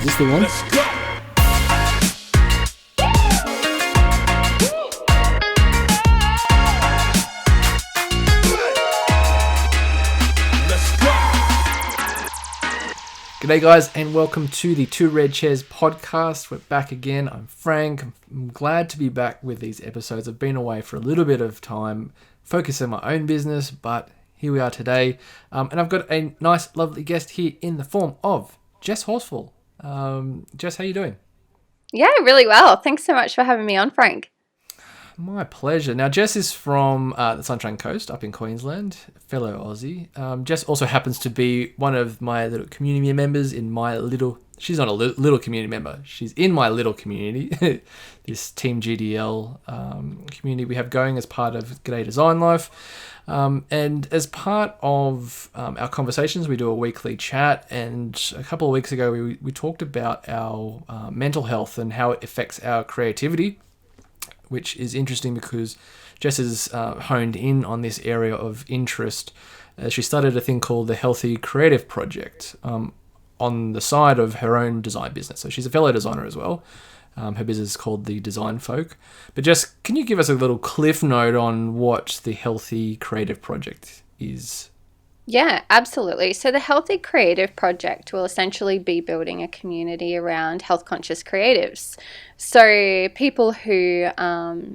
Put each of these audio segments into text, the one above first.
Is this the one? Let's go. G'day guys, and welcome to the Two Red Chairs podcast. We're back again. I'm Frank. I'm glad to be back with these episodes. I've been away for a little bit of time, focusing on my own business, but here we are today. And I've got a nice, lovely guest here in the form of Jess Horsfall. Jess, how you doing? Yeah, really well. Thanks so much for having me on, Frank. My pleasure. Now, Jess is from the Sunshine Coast up in Queensland, fellow Aussie. Jess also happens to be one of my little community members in my little... She's not a little community member. She's in my little community, this Team GDL community we have going as part of G'day Design Life. And as part of our conversations, we do a weekly chat. And a couple of weeks ago, we talked about our mental health and how it affects our creativity, which is interesting because Jess has honed in on this area of interest. She started a thing called the Healthy Creative Project on the side of her own design business. So she's a fellow designer as well. Her business is called The Design Folk. But Jess, can you give us a little cliff note on what the Healthy Creative Project is? Yeah, absolutely. So the Healthy Creative Project will essentially be building a community around health conscious creatives. So people who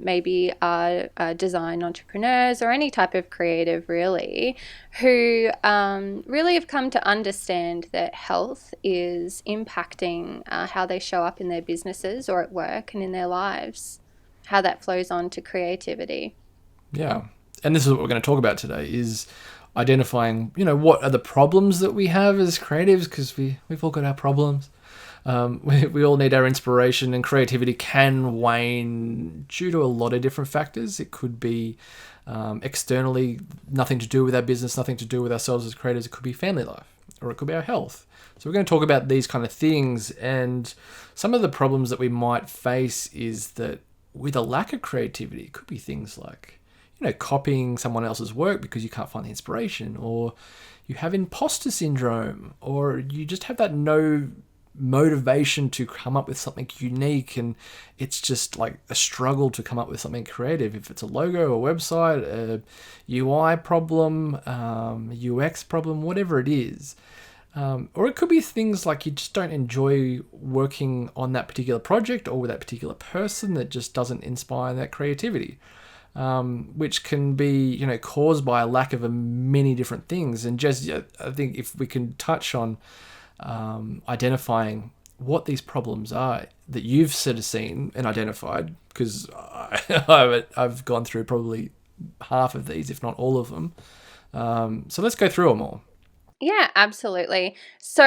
maybe are design entrepreneurs or any type of creative really, who really have come to understand that health is impacting how they show up in their businesses or at work and in their lives, how that flows on to creativity. Yeah. And this is what we're going to talk about today is identifying, what are the problems that we have as creatives, because we've all got our problems. We all need our inspiration, and creativity can wane due to a lot of different factors. It could be externally, nothing to do with our business, nothing to do with ourselves as creators. It could be family life, or it could be our health. So we're going to talk about these kind of things, and some of the problems that we might face is that with a lack of creativity, it could be things like copying someone else's work because you can't find the inspiration, or you have imposter syndrome, or you just have that no motivation to come up with something unique, and it's just like a struggle to come up with something creative. If it's a logo, a website, a UI problem, UX problem, whatever it is. Or it could be things like you just don't enjoy working on that particular project or with that particular person that just doesn't inspire that creativity. Which can be, caused by a lack of many different things. And Jess, I think if we can touch on identifying what these problems are that you've sort of seen and identified, because I've gone through probably half of these, if not all of them. So let's go through them all. Yeah, absolutely. So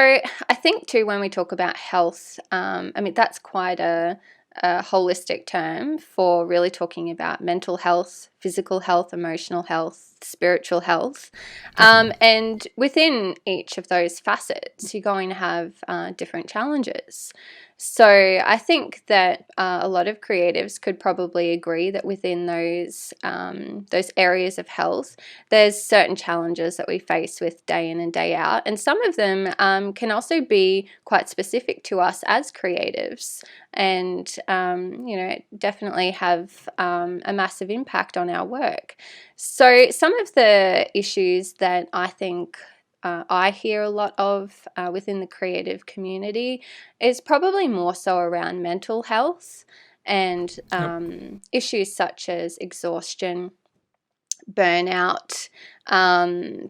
I think too, when we talk about health, that's quite a holistic term for really talking about mental health, physical health, emotional health, spiritual health. And within each of those facets, you're going to have different challenges. So I think that a lot of creatives could probably agree that within those areas of health, there's certain challenges that we face with day in and day out. And some of them can also be quite specific to us as creatives, and definitely have a massive impact on our work. So some of the issues that I think I hear a lot of within the creative community is probably more so around mental health and issues such as exhaustion, burnout,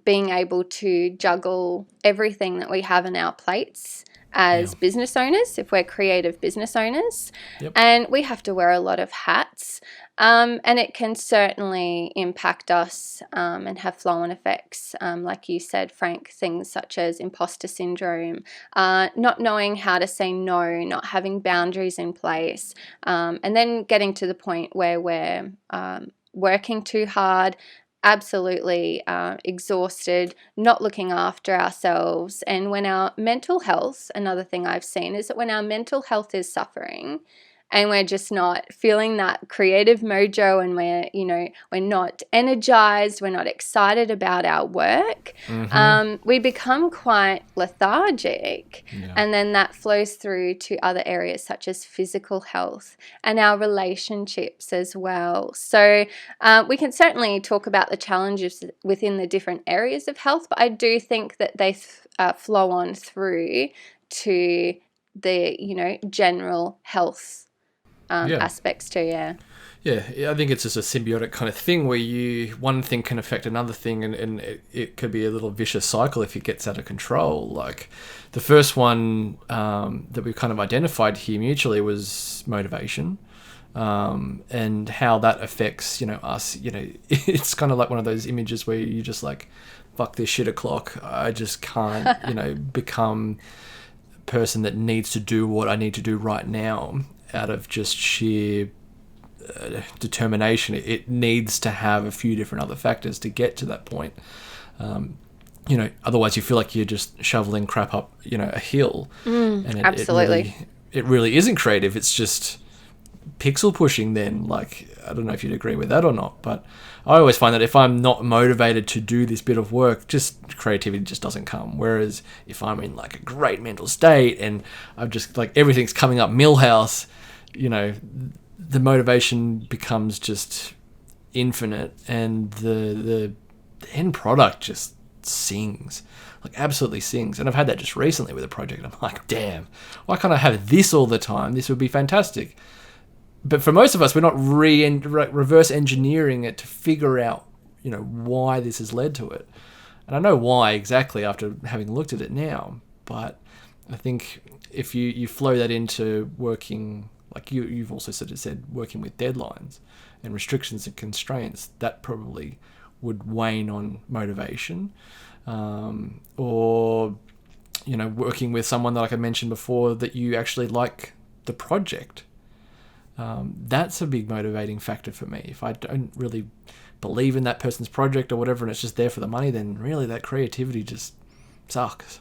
being able to juggle everything that we have on our plates as business owners, if we're creative business owners. Yep. And we have to wear a lot of hats, and it can certainly impact us and have flow-on effects, like you said, Frank, things such as imposter syndrome, not knowing how to say no, not having boundaries in place, and then getting to the point where we're working too hard, absolutely exhausted, not looking after ourselves. And when our mental health, another thing I've seen is that when our mental health is suffering, and we're just not feeling that creative mojo, and we're not energized, we're not excited about our work, we become quite lethargic. Yeah. And then that flows through to other areas such as physical health and our relationships as well. So we can certainly talk about the challenges within the different areas of health, but I do think that they flow on through to the general health aspects too. Yeah, I think it's just a symbiotic kind of thing where one thing can affect another thing, and it could be a little vicious cycle if it gets out of control. Like the first one that we've kind of identified here mutually was motivation, and how that affects us. It's kind of like one of those images where you just like, fuck this shit o'clock. I just can't become a person that needs to do what I need to do right now out of just sheer determination. It needs to have a few different other factors to get to that point. Otherwise you feel like you're just shoveling crap up a hill, and Absolutely. it really isn't creative. It's just pixel pushing then. Like, I don't know if you'd agree with that or not, but I always find that if I'm not motivated to do this bit of work, just creativity just doesn't come. Whereas if I'm in like a great mental state and I'm just like everything's coming up Millhouse, the motivation becomes just infinite, and the end product just sings, like absolutely sings. And I've had that just recently with a project. I'm like, damn, why can't I have this all the time? This would be fantastic. But for most of us, we're not reverse engineering it to figure out, why this has led to it. And I know why exactly after having looked at it now. But I think if you flow that into working, like you've also sort of said, working with deadlines and restrictions and constraints, that probably would wane on motivation. Or, working with someone that, like I mentioned before, that you actually like the project. That's a big motivating factor for me. If I don't really believe in that person's project or whatever, and it's just there for the money, then really that creativity just sucks.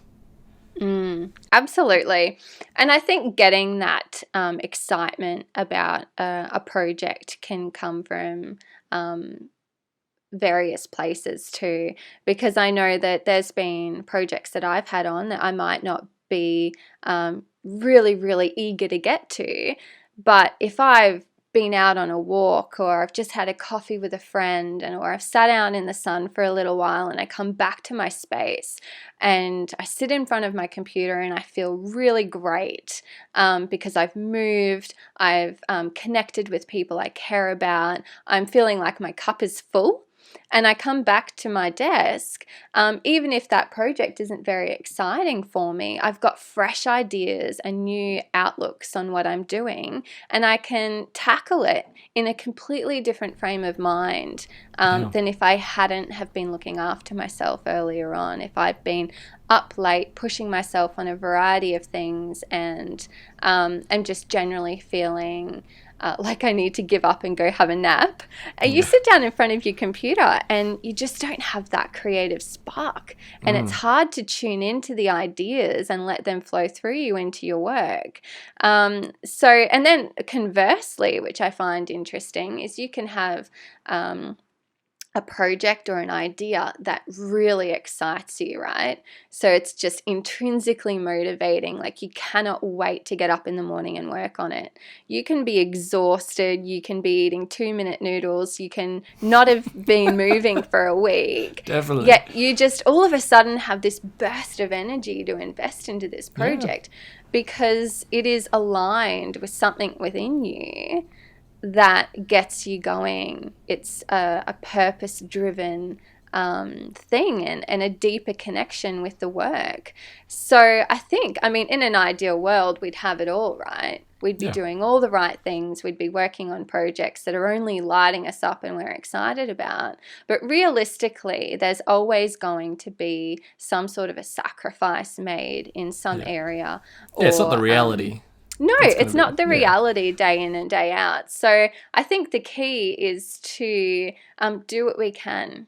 Absolutely. And I think getting that excitement about a project can come from various places too, because I know that there's been projects that I've had on that I might not be really, really eager to get to, but if I've been out on a walk, or I've just had a coffee with a friend, or I've sat out in the sun for a little while, and I come back to my space and I sit in front of my computer and I feel really great because I've moved, I've connected with people I care about, I'm feeling like my cup is full. And I come back to my desk, even if that project isn't very exciting for me, I've got fresh ideas and new outlooks on what I'm doing, and I can tackle it in a completely different frame of mind than if I hadn't have been looking after myself earlier on, if I've been up late pushing myself on a variety of things and just generally feeling like I need to give up and go have a nap. And you sit down in front of your computer and you just don't have that creative spark. And it's hard to tune into the ideas and let them flow through you into your work. And then conversely, which I find interesting, is you can have a project or an idea that really excites you, right? So it's just intrinsically motivating. Like you cannot wait to get up in the morning and work on it. You can be exhausted. You can be eating 2-minute noodles. You can not have been moving for a week. Definitely. Yet you just all of a sudden have this burst of energy to invest into this project because it is aligned with something within you that gets you going. It's a purpose-driven thing and a deeper connection with the work. So I think, in an ideal world, we'd have it all, right? We'd be doing all the right things. We'd be working on projects that are only lighting us up and we're excited about. But realistically, there's always going to be some sort of a sacrifice made in some area. Or, it's not the reality. No, it's not the reality day in and day out. So I think the key is to do what we can,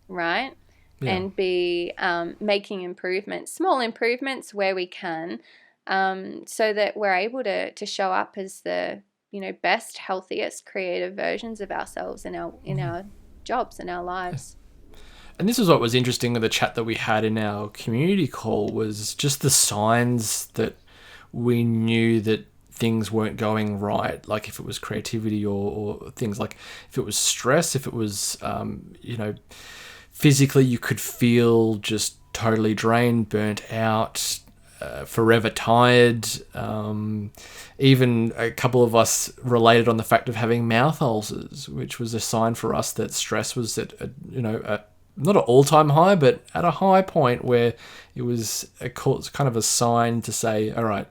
right? Yeah. And be making improvements, small improvements where we can, so that we're able to show up as the best, healthiest, creative versions of ourselves in our jobs and our lives. And this is what was interesting with the chat that we had in our community call, was just the signs that we knew that things weren't going right. Like if it was creativity or things like if it was stress, if it was, physically you could feel just totally drained, burnt out, forever tired. Even a couple of us related on the fact of having mouth ulcers, which was a sign for us that stress was at not an all-time high, but at a high point where it was kind of a sign to say, all right,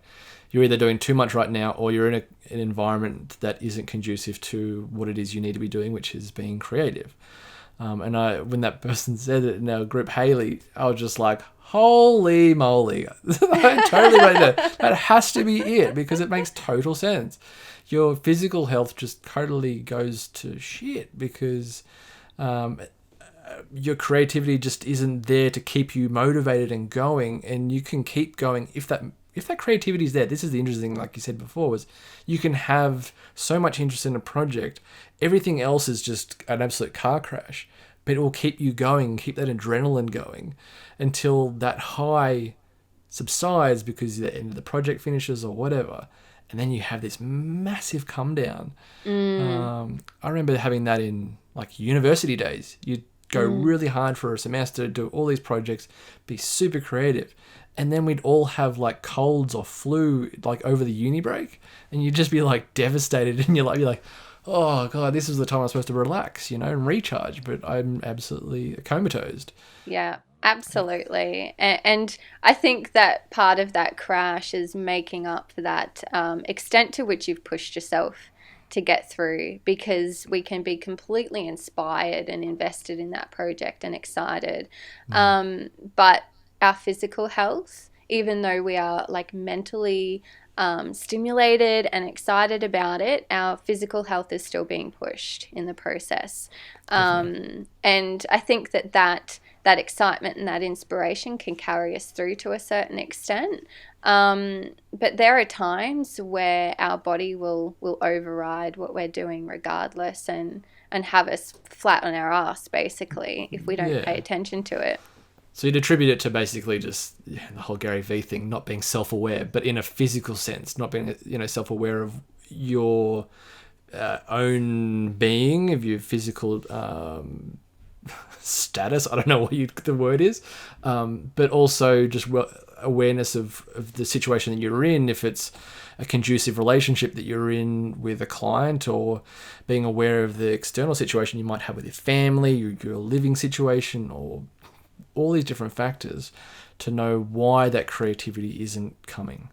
you're either doing too much right now or you're in an environment that isn't conducive to what it is you need to be doing, which is being creative. And when that person said it in our group, Haley, I was just like, holy moly. I totally read that has to be it, because it makes total sense. Your physical health just totally goes to shit because your creativity just isn't there to keep you motivated and going, and you can keep going if that creativity is there. This is the interesting thing, like you said before, was you can have so much interest in a project, everything else is just an absolute car crash, but it will keep you going, keep that adrenaline going until that high subsides because the end of the project finishes or whatever, and then you have this massive come down. I remember having that in like university days. You'd go really hard for a semester, do all these projects, be super creative. And then we'd all have like colds or flu like over the uni break, and you'd just be like devastated, and you're like, oh God, this is the time I'm supposed to relax, and recharge, but I'm absolutely comatosed. Yeah, absolutely. And I think that part of that crash is making up for that extent to which you've pushed yourself to get through, because we can be completely inspired and invested in that project and excited. But our physical health, even though we are like mentally stimulated and excited about it, our physical health is still being pushed in the process. And I think that excitement and that inspiration can carry us through to a certain extent. But there are times where our body will override what we're doing regardless, and have us flat on our ass, basically, if we don't pay attention to it. So you'd attribute it to basically just the whole Gary Vee thing, not being self-aware, but in a physical sense, not being self-aware of your own being, of your physical status. I don't know what the word is, but also just awareness of the situation that you're in, if it's a conducive relationship that you're in with a client, or being aware of the external situation you might have with your family, your living situation, or all these different factors to know why that creativity isn't coming,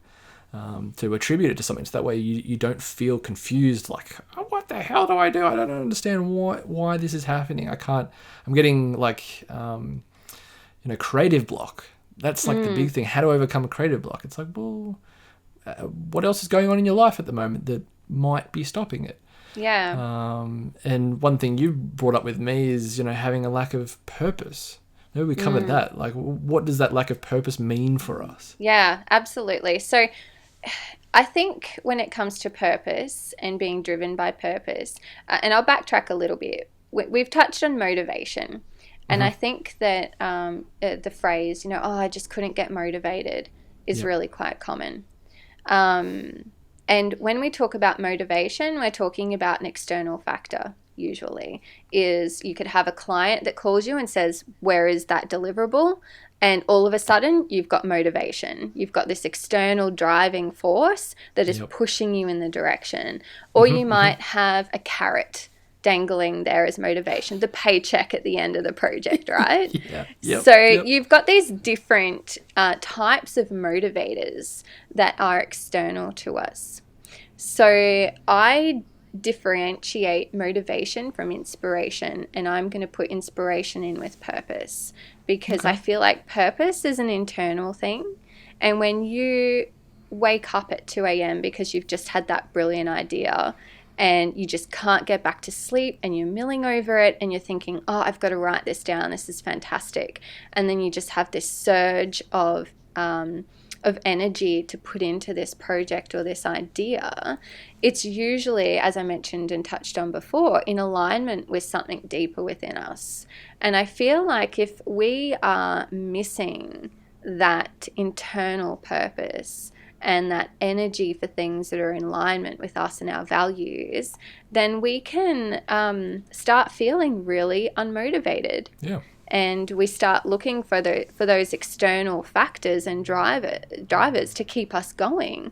to attribute it to something. So that way you don't feel confused, like, oh, what the hell do? I don't understand why this is happening. I'm getting like, creative block. That's like the big thing. How to overcome a creative block? It's like, well, what else is going on in your life at the moment that might be stopping it? Yeah. And one thing you brought up with me is, having a lack of purpose. Maybe we covered that. Like, what does that lack of purpose mean for us? Yeah, absolutely. So I think when it comes to purpose and being driven by purpose, and I'll backtrack a little bit, we've touched on motivation. And I think that the phrase, oh, I just couldn't get motivated is really quite common. And when we talk about motivation, we're talking about an external factor. Usually is you could have a client that calls you and says, where is that deliverable? And all of a sudden you've got motivation. You've got this external driving force that is pushing you in the direction. Or you might have a carrot dangling there as motivation, the paycheck at the end of the project, right? You've got these different types of motivators that are external to us. So I differentiate motivation from inspiration, and I'm going to put inspiration in with purpose, because I feel like purpose is an internal thing. And when you wake up at 2 a.m. because you've just had that brilliant idea and you just can't get back to sleep, and you're milling over it and you're thinking, oh, I've got to write this down, this is fantastic, and then you just have this surge of of energy to put into this project or this idea, it's usually, as I mentioned and touched on before, in alignment with something deeper within us. And I feel like if we are missing that internal purpose and that energy for things that are in alignment with us and our values, then we can start feeling really unmotivated. Yeah. And we start looking for those external factors and drivers to keep us going.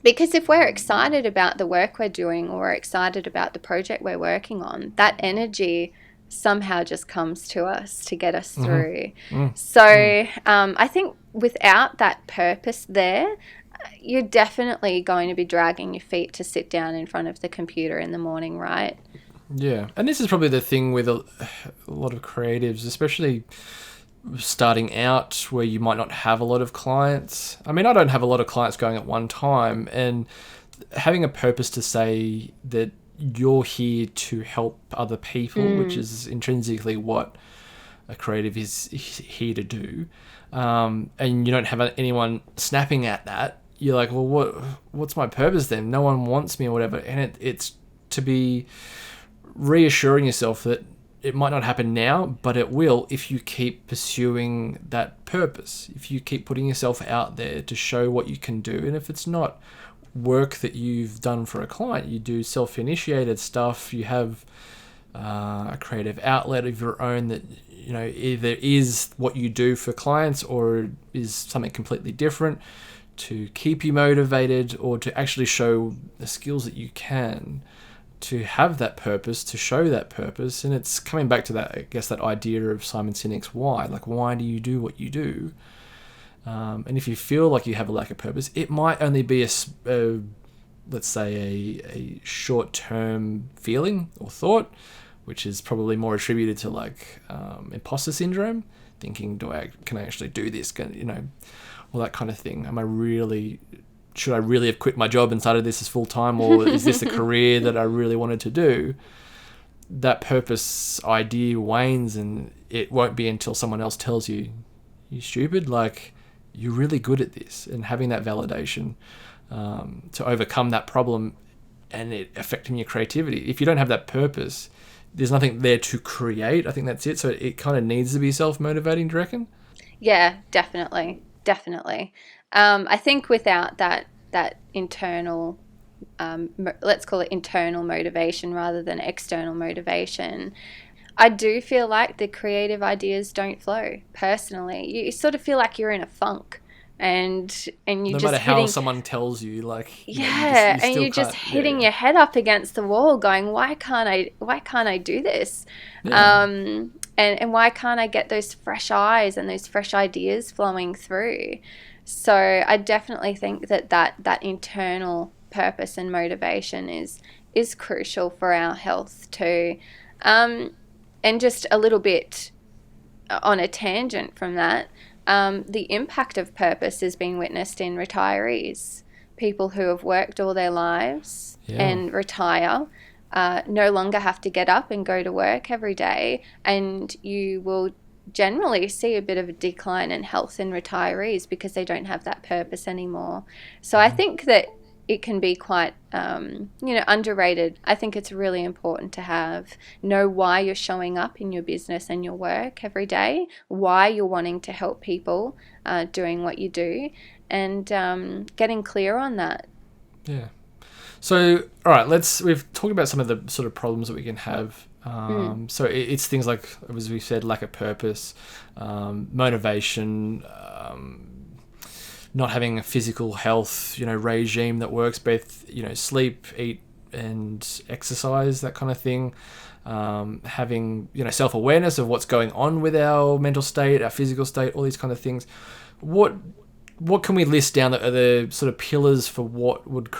Because if we're excited about the work we're doing or we're excited about the project we're working on, that energy somehow just comes to us to get us through. So I think without that purpose there, you're definitely going to be dragging your feet to sit down in front of the computer in the morning, right? Yeah, and this is probably the thing with a lot of creatives, especially starting out where you might not have a lot of clients. I mean, I don't have a lot of clients going at one time, and having a purpose to say that you're here to help other people, which is intrinsically what a creative is here to do, and you don't have anyone snapping at that, you're like, well, what's my purpose then? No one wants me or whatever. And it's to be reassuring yourself that it might not happen now, but it will if you keep pursuing that purpose, if you keep putting yourself out there to show what you can do. And if it's not work that you've done for a client, you do self-initiated stuff, you have a creative outlet of your own that, you know, either is what you do for clients or is something completely different to keep you motivated or to actually show the skills that you can to have that purpose, to show that purpose. And it's coming back to that, I guess, that idea of Simon Sinek's why. Like, why do you do what you do? And if you feel like you have a lack of purpose, it might only be let's say a short-term feeling or thought, which is probably more attributed to like imposter syndrome, thinking, can I actually do this? All that kind of thing. Should I really have quit my job and started this as full-time, or is this a career that I really wanted to do? That purpose idea wanes, and it won't be until someone else tells you, you stupid, like, you're really good at this, and having that validation to overcome that problem and it affecting your creativity. If you don't have that purpose, there's nothing there to create. I think that's it. So it kind of needs to be self-motivating, do you reckon? Yeah, definitely. I think without that internal, let's call it internal motivation rather than external motivation, I do feel like the creative ideas don't flow. Personally, you sort of feel like you're in a funk, and you no just matter how someone tells you, like, you're just hitting your head up against the wall, going, why can't I do this? Yeah. And why can't I get those fresh eyes and those fresh ideas flowing through? So I definitely think that internal purpose and motivation is crucial for our health too. And just a little bit on a tangent from that, the impact of purpose is being witnessed in retirees, people who have worked all their lives and retire. No longer have to get up and go to work every day, and you will generally see a bit of a decline in health in retirees because they don't have that purpose anymore. So I think that it can be quite underrated. I think it's really important to know why you're showing up in your business and your work every day, why you're wanting to help people doing what you do, and getting clear on that. Yeah. So, all right, we've talked about some of the sort of problems that we can have. So it's things like, as we said, lack of purpose, motivation, not having a physical health, regime that works, both, sleep, eat, and exercise, that kind of thing. Having, self-awareness of what's going on with our mental state, our physical state, all these kind of things. What can we list down that are the sort of pillars for what would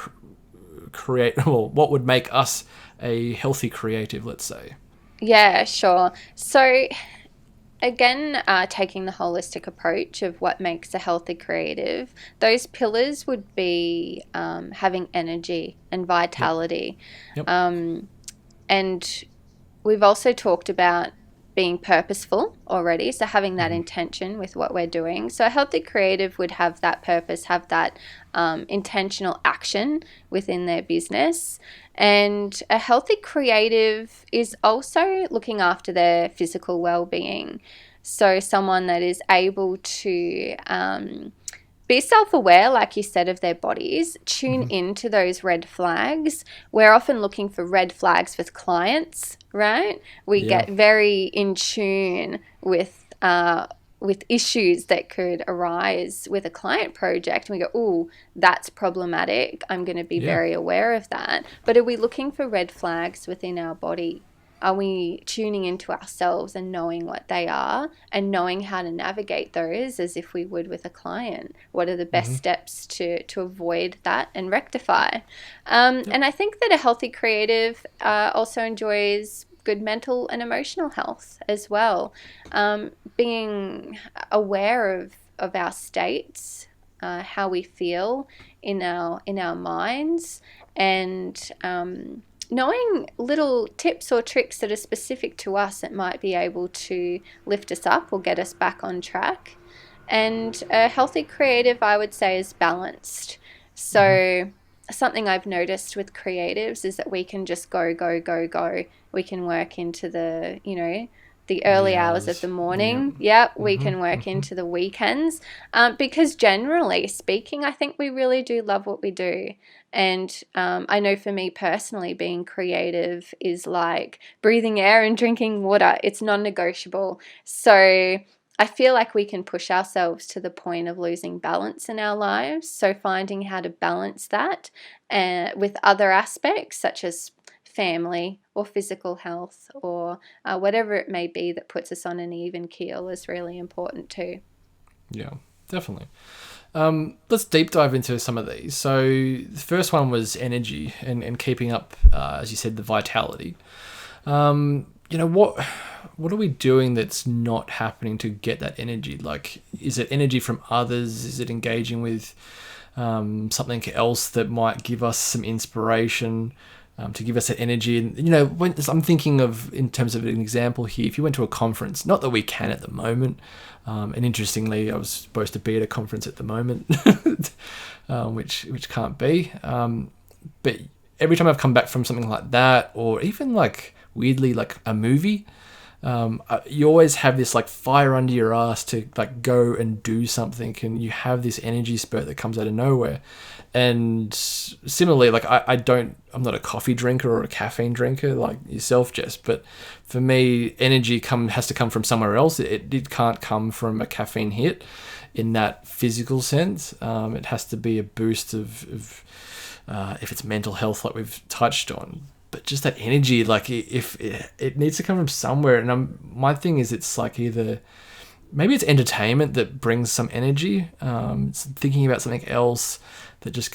create, or what would make us a healthy creative, let's say? Yeah, sure. So again, taking the holistic approach of what makes a healthy creative, those pillars would be having energy and vitality. Yep. And we've also talked about being purposeful already, so having that intention with what we're doing. So a healthy creative would have that purpose, have that intentional action within their business. And a healthy creative is also looking after their physical well-being. So someone that is able to be self-aware, like you said, of their bodies, tune into those red flags. We're often looking for red flags with clients, right? We get very in tune with issues that could arise with a client project. And we go, oh, that's problematic. I'm going to be very aware of that. But are we looking for red flags within our body? Are we tuning into ourselves and knowing what they are and knowing how to navigate those as if we would with a client? What are the best steps to avoid that and rectify? And I think that a healthy creative also enjoys good mental and emotional health as well. Being aware of our states, how we feel in our minds, and knowing little tips or tricks that are specific to us that might be able to lift us up or get us back on track. And a healthy creative, I would say, is balanced. So something I've noticed with creatives is that we can just go. We can work into the, the early hours of the morning. We can work into the weekends, because generally speaking, I think we really do love what we do. And I know for me personally, being creative is like breathing air and drinking water. It's non-negotiable. So I feel like we can push ourselves to the point of losing balance in our lives. So finding how to balance that with other aspects such as family or physical health or whatever it may be that puts us on an even keel is really important too. Yeah, definitely. Let's deep dive into some of these. So the first one was energy and keeping up, as you said, the vitality. What are we doing that's not happening to get that energy? Like, is it energy from others? Is it engaging with something else that might give us some inspiration? To give us that energy. And, when I'm thinking of, in terms of an example here, if you went to a conference, not that we can at the moment, and interestingly, I was supposed to be at a conference at the moment, which can't be. But every time I've come back from something like that, or even like weirdly, like a movie, you always have this like fire under your ass to like go and do something, and you have this energy spurt that comes out of nowhere. And similarly, like I'm not a coffee drinker or a caffeine drinker like yourself, Jess, but for me, energy has to come from somewhere else. It can't come from a caffeine hit in that physical sense. It has to be a boost of if it's mental health, like we've touched on. But just that energy, like if it needs to come from somewhere. And my thing is, it's like either maybe it's entertainment that brings some energy. It's thinking about something else that just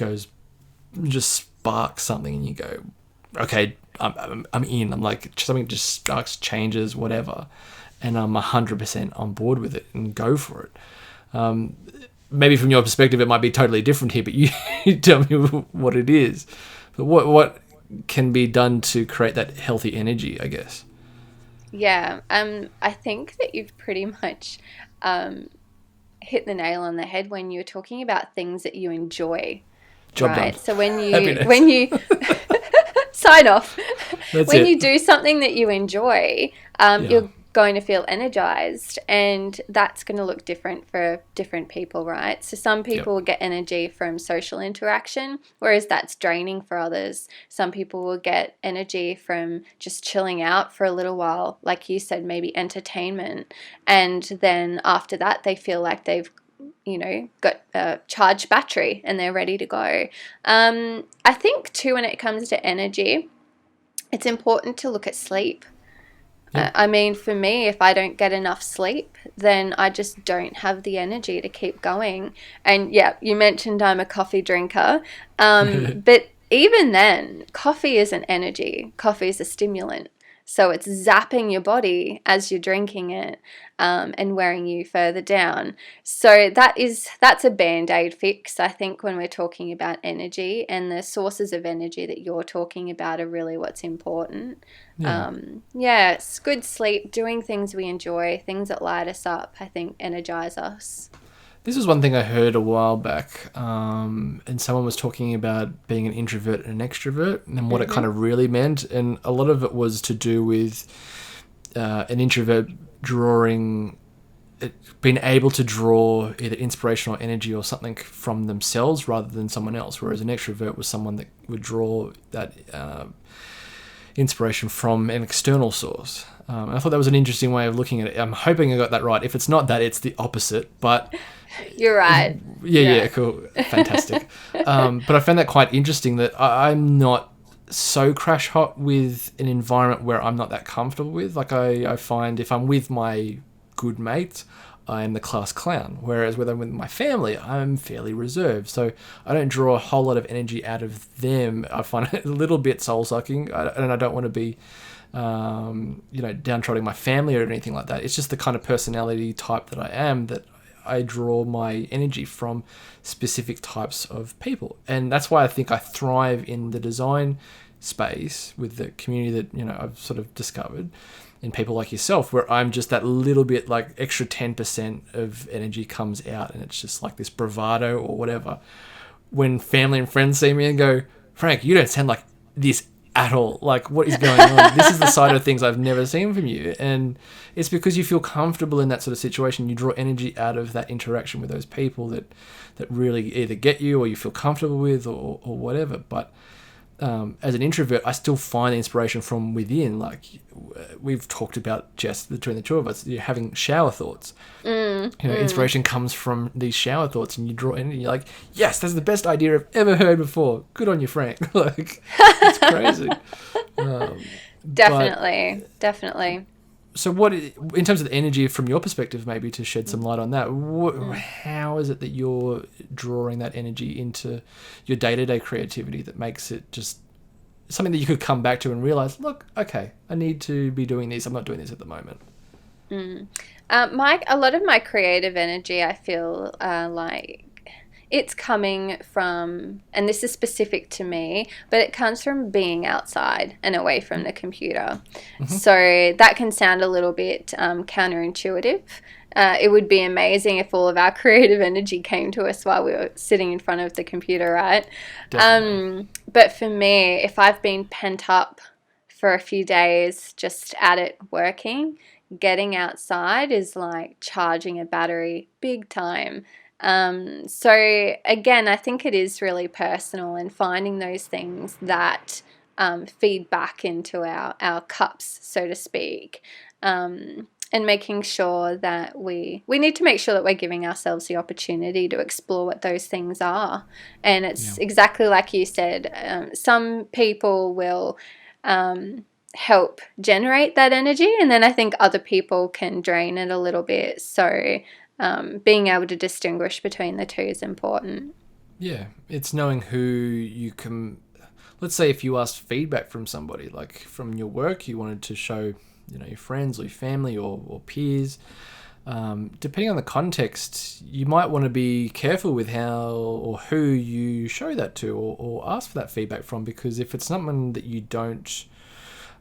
sparks something, and you go, okay, I'm in. I'm like, something just sparks, changes, whatever, and I'm 100% on board with it and go for it. Maybe from your perspective, it might be totally different here, but you tell me what it is. But what can be done to create that healthy energy, I guess? Yeah, I think that you've pretty much hit the nail on the head when you're talking about things that you enjoy. Job right? done. So when Happiness. you sign off, That's when it. you do something that you enjoy, you're going to feel energized, and that's going to look different for different people, right? So some people will get energy from social interaction, whereas that's draining for others. Some people will get energy from just chilling out for a little while, like you said, maybe entertainment, and then after that they feel like they've got a charged battery and they're ready to go. I think too, when it comes to energy, it's important to look at sleep. I mean, for me, if I don't get enough sleep, then I just don't have the energy to keep going. And yeah, you mentioned I'm a coffee drinker, but even then, coffee isn't energy. Coffee is a stimulant. So it's zapping your body as you're drinking it, and wearing you further down. So that's a band-aid fix, I think, when we're talking about energy, and the sources of energy that you're talking about are really what's important. Yeah. Yeah, it's good sleep, doing things we enjoy, things that light us up, I think energize us. This is one thing I heard a while back, and someone was talking about being an introvert and an extrovert, and what it kind of really meant. And a lot of it was to do with an introvert being able to draw either inspiration or energy or something from themselves rather than someone else, whereas an extrovert was someone that would draw that inspiration from an external source. I thought that was an interesting way of looking at it. I'm hoping I got that right. If it's not that, it's the opposite. But You're right. yeah, cool, fantastic. But I found that quite interesting that I'm not so crash hot with an environment where I'm not that comfortable with. Like I find if I'm with my good mates, I'm the class clown. Whereas when I'm with my family, I'm fairly reserved. So I don't draw a whole lot of energy out of them. I find it a little bit soul sucking, and I don't want to be downtrodden my family or anything like that. It's just the kind of personality type that I am, that I draw my energy from specific types of people. And that's why I think I thrive in the design space with the community that, I've sort of discovered in people like yourself, where I'm just that little bit like extra 10% of energy comes out, and it's just like this bravado or whatever. When family and friends see me and go, Frank, you don't sound like this at all. Like, what is going on? This is the side of things I've never seen from you. And it's because you feel comfortable in that sort of situation. You draw energy out of that interaction with those people that really either get you or you feel comfortable with or whatever. But as an introvert, I still find the inspiration from within. Like we've talked about, Jess, between the two of us, you're having shower thoughts. Inspiration comes from these shower thoughts, and you draw energy. You're like, yes, that's the best idea I've ever heard before. Good on you, Frank. Like, it's crazy. Definitely. So in terms of the energy from your perspective, maybe to shed some light on that, how is it that you're drawing that energy into your day-to-day creativity that makes it just something that you could come back to and realize, look, okay, I need to be doing this. I'm not doing this at the moment. A lot of my creative energy, I feel like it's coming from, and this is specific to me, but it comes from being outside and away from the computer. So that can sound a little bit counterintuitive. It would be amazing if all of our creative energy came to us while we were sitting in front of the computer, right? But for me, if I've been pent up for a few days just at it working, getting outside is like charging a battery big time. So again, I think it is really personal, and finding those things that feed back into our cups, so to speak, and making sure that we need to make sure that we're giving ourselves the opportunity to explore what those things are. And it's exactly like you said, some people will help generate that energy, and then I think other people can drain it a little bit. So being able to distinguish between the two is important. Yeah, it's knowing who you can. Let's say if you asked feedback from somebody, like from your work, you wanted to show, your friends or your family or peers. Depending on the context, you might want to be careful with how or who you show that to or ask for that feedback from, because if it's someone that you don't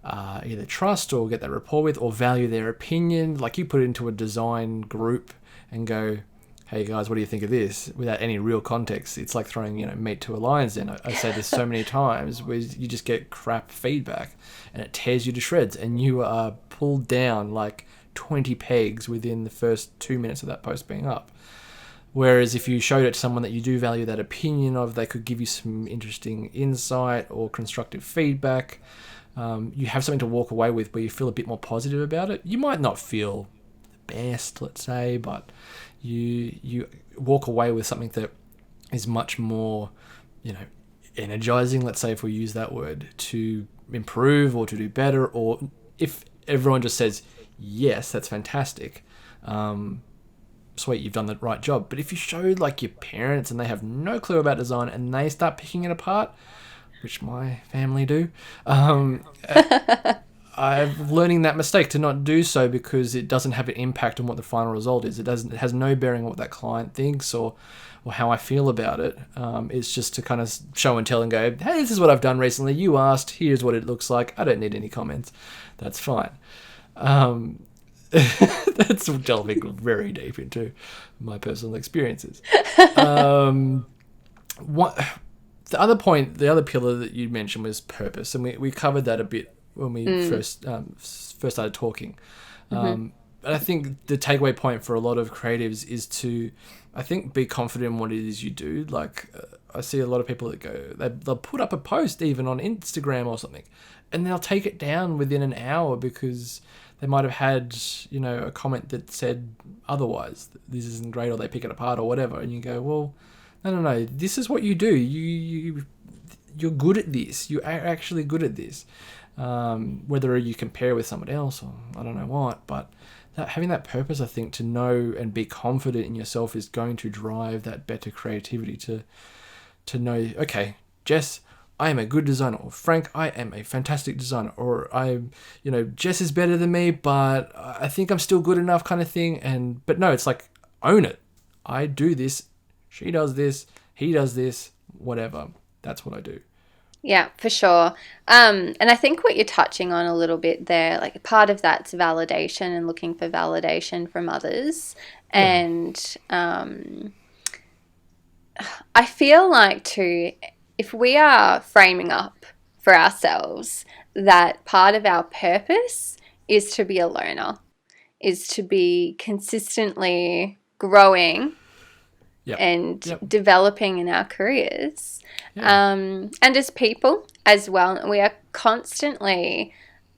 either trust or get that rapport with or value their opinion, like you put it into a design group and go, hey guys, what do you think of this? Without any real context, it's like throwing, meat to a lion's den. I say this so many times, where you just get crap feedback and it tears you to shreds, and you are pulled down like 20 pegs within the first 2 minutes of that post being up. Whereas if you showed it to someone that you do value that opinion of, they could give you some interesting insight or constructive feedback. You have something to walk away with where you feel a bit more positive about it. You might not feel the best, let's say, but you walk away with something that is much more, energizing, let's say, if we use that word, to improve or to do better. Or if everyone just says, yes, that's fantastic, sweet, you've done the right job. But if you showed like your parents and they have no clue about design and they start picking it apart, which my family do, I'm learning that mistake to not do so because it doesn't have an impact on what the final result is. It has no bearing on what that client thinks or how I feel about it. It's just to kind of show and tell and go, hey, this is what I've done recently. You asked. Here's what it looks like. I don't need any comments. That's fine. That's delving very deep into my personal experiences. What the other point, the other pillar that you mentioned was purpose, and we covered that a bit when we first started talking. And I think the takeaway point for a lot of creatives is to, I think, be confident in what it is you do. Like I see a lot of people that go, they'll put up a post even on Instagram or something, and they'll take it down within an hour because they might have had, a comment that said otherwise, this isn't great, or they pick it apart or whatever. And you go, well, no. This is what you do. You're good at this. You are actually good at this. Whether you compare with someone else or I don't know what, but having that purpose, I think, to know and be confident in yourself is going to drive that better creativity to know, okay, Jess, I am a good designer, or Frank, I am a fantastic designer, or Jess is better than me, but I think I'm still good enough kind of thing. But no, it's like, own it. I do this. She does this. He does this. Whatever. That's what I do. Yeah, for sure. And I think what you're touching on a little bit there, like part of that's validation and looking for validation from others. Yeah. And I feel like too, if we are framing up for ourselves that part of our purpose is to be a learner, is to be consistently growing and developing in our careers. And as people as well, we are constantly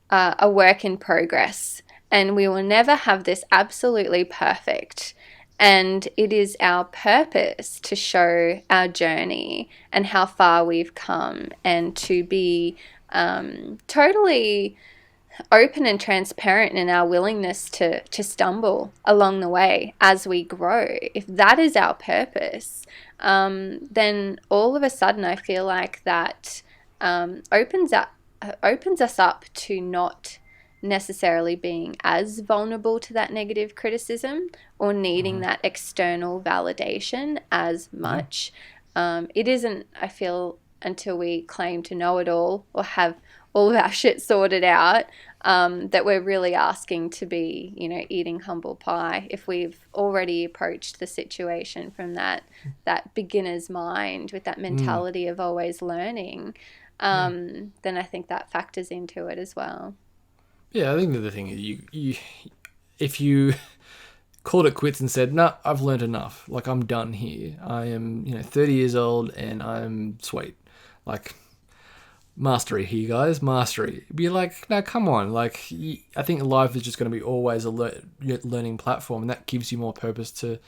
a work in progress, and we will never have this absolutely perfect. And it is our purpose to show our journey and how far we've come, and to be totally open and transparent in our willingness to stumble along the way as we grow. If that is our purpose, then all of a sudden I feel like that opens us up to not necessarily being as vulnerable to that negative criticism or needing that external validation as much. It isn't, I feel, until we claim to know it all or have all of our shit sorted out, that we're really asking to be, eating humble pie. If we've already approached the situation from that beginner's mind with that mentality of always learning, then I think that factors into it as well. Yeah, I think the thing is, you if you called it quits and said, "No, I've learned enough. Like, I'm done here. I am, 30 years old and I'm sweet. Like, mastery here, guys, mastery." Be like, no, come on. Like, I think life is just going to be always a learning platform, and that gives you more purpose to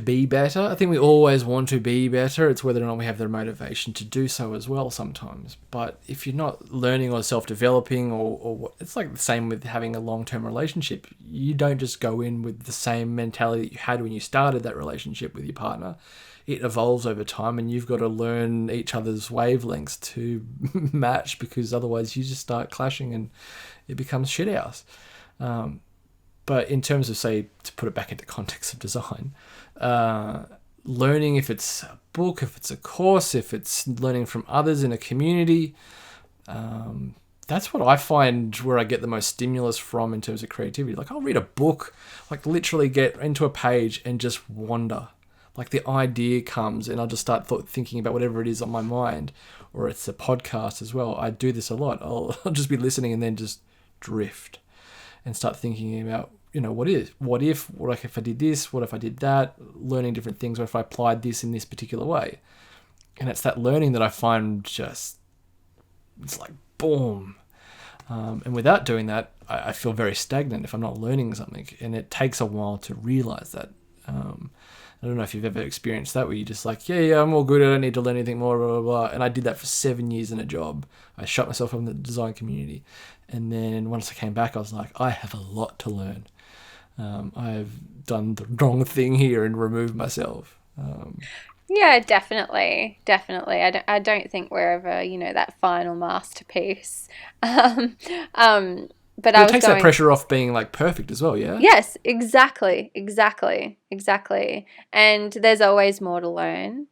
be better. I think we always want to be better. It's whether or not we have the motivation to do so as well sometimes. But if you're not learning or self-developing, or it's like the same with having a long-term relationship. You don't just go in with the same mentality that you had when you started that relationship with your partner. It evolves over time, and you've got to learn each other's wavelengths to match, because otherwise you just start clashing and it becomes shit house. But in terms of, say, to put it back into context of design, learning, if it's a book, if it's a course, if it's learning from others in a community, that's what I find where I get the most stimulus from in terms of creativity. Like, I'll read a book, like literally get into a page and just wander. Like, the idea comes and I'll just start thinking about whatever it is on my mind. Or it's a podcast as well. I do this a lot. I'll just be listening and then just drift and start thinking about, what if I did this, what if I did that, learning different things, or if I applied this in this particular way. And it's that learning that I find just, it's like, boom. And without doing that, I feel very stagnant if I'm not learning something. And it takes a while to realize that. I don't know if you've ever experienced that, where you're just like, yeah, I'm all good. I don't need to learn anything more, blah, blah, blah. And I did that for 7 years in a job. I shut myself from the design community. And then once I came back, I was like, I have a lot to learn. I've done the wrong thing here and removed myself. Yeah, definitely, definitely. I don't think we're ever, that final masterpiece. Um, um, but But I it was takes that going, pressure off being like perfect as well, yeah? yes, exactly, exactly, exactly. And there's always more to learn.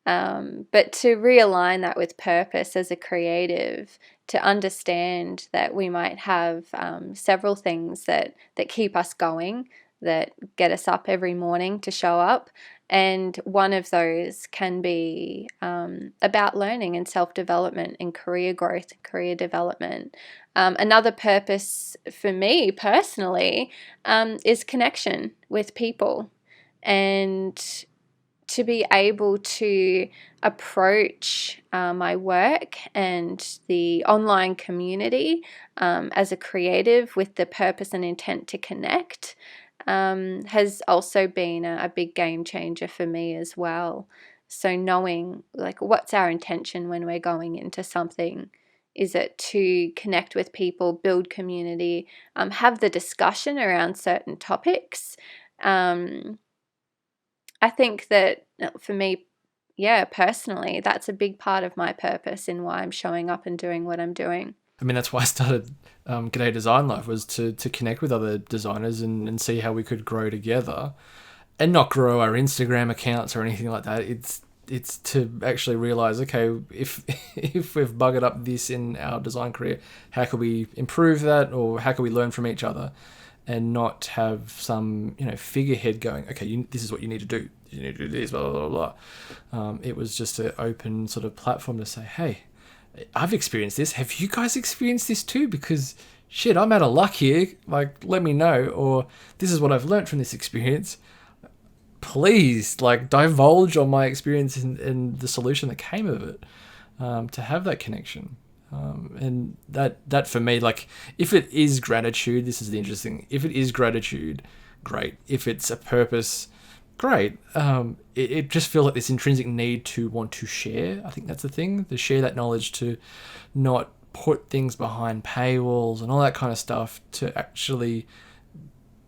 But to realign that with purpose as a creative, to understand that we might have several things that keep us going, that get us up every morning to show up. And one of those can be about learning and self development and career growth, career development. Another purpose for me personally is connection with people, and to be able to approach my work and the online community as a creative with the purpose and intent to connect has also been a big game changer for me as well. So knowing like what's our intention when we're going into something. Is it to connect with people, build community, have the discussion around certain topics? Um, I think that for me, yeah, personally, that's a big part of my purpose in why I'm showing up and doing what I'm doing. I mean, that's why I started G'day Design Life, was to connect with other designers and see how we could grow together and not grow our Instagram accounts or anything like that. It's to actually realize, okay, if if we've buggered up this in our design career, how can we improve that, or how can we learn from each other, and not have some figurehead going, okay, this is what you need to do. You need to do this, blah blah blah blah. It was just an open sort of platform to say, hey, I've experienced this. Have you guys experienced this too? Because shit, I'm out of luck here. Like, let me know, or this is what I've learned from this experience. Please, like, divulge on my experience and the solution that came of it, to have that connection. And that for me, like, if it is gratitude, this is the interesting. If it is gratitude, great. If it's a purpose, great. It just feels like this intrinsic need to want to share. I think that's the thing, to share that knowledge, to not put things behind paywalls and all that kind of stuff, to actually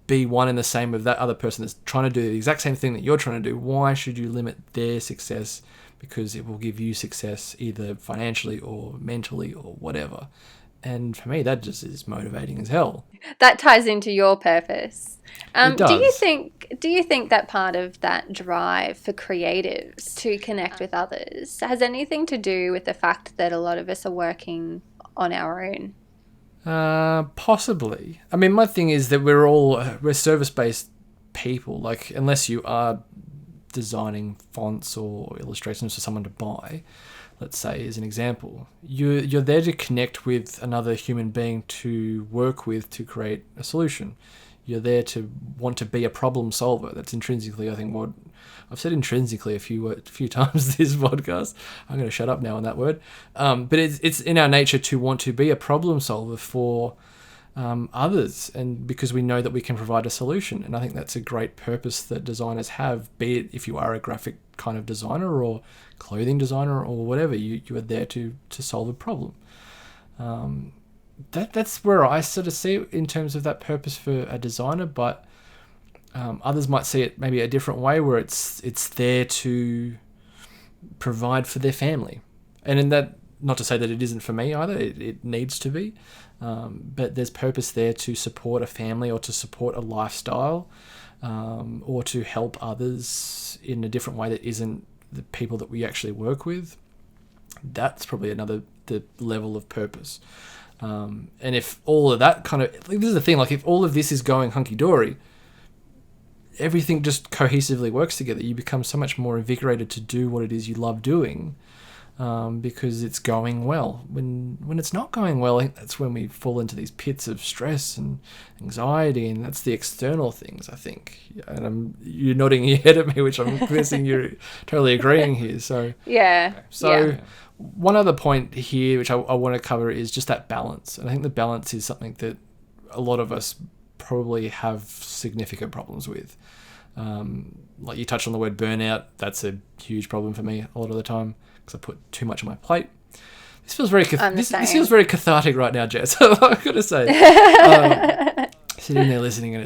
be one and the same with that other person that's trying to do the exact same thing that you're trying to do. Why should you limit their success? Because it will give you success either financially or mentally or whatever. And for me, that just is motivating as hell. That ties into your purpose. It Do you does. think that part of that drive for creatives to connect with others has anything to do with the fact that a lot of us are working on our own? Possibly. I mean, my thing is that we're service-based people. Like, unless you are designing fonts or illustrations for someone to buy, let's say, as an example, you're there to connect with another human being, to work with, to create a solution. You're there to want to be a problem solver. That's intrinsically, I think, what I've said intrinsically a few times this podcast. I'm going to shut up now on that word. But it's in our nature to want to be a problem solver for others, and because we know that we can provide a solution. And I think that's a great purpose that designers have, be it if you are a graphic kind of designer or clothing designer or whatever, you are there to solve a problem. That's where I sort of see it in terms of that purpose for a designer, but others might see it maybe a different way, where it's there to provide for their family. And in that, not to say that it isn't for me either, it needs to be, but there's purpose there to support a family or to support a lifestyle, or to help others in a different way that isn't the people that we actually work with. That's probably the level of purpose. And if all of that kind of, like, this is the thing, like, if all of this is going hunky-dory, everything just cohesively works together. You become so much more invigorated to do what it is you love doing, because it's going well. When it's not going well, I think that's when we fall into these pits of stress and anxiety, and that's the external things, I think. And you're nodding your head at me, which I'm guessing you're totally agreeing here. So Yeah. Yeah. one other point here, which I want to cover, is just that balance. And I think the balance is something that a lot of us probably have significant problems with. Like you touched on the word burnout. That's a huge problem for me a lot of the time, because I put too much on my plate. This feels very this feels very cathartic right now, Jess. I've got to say. sitting there listening, and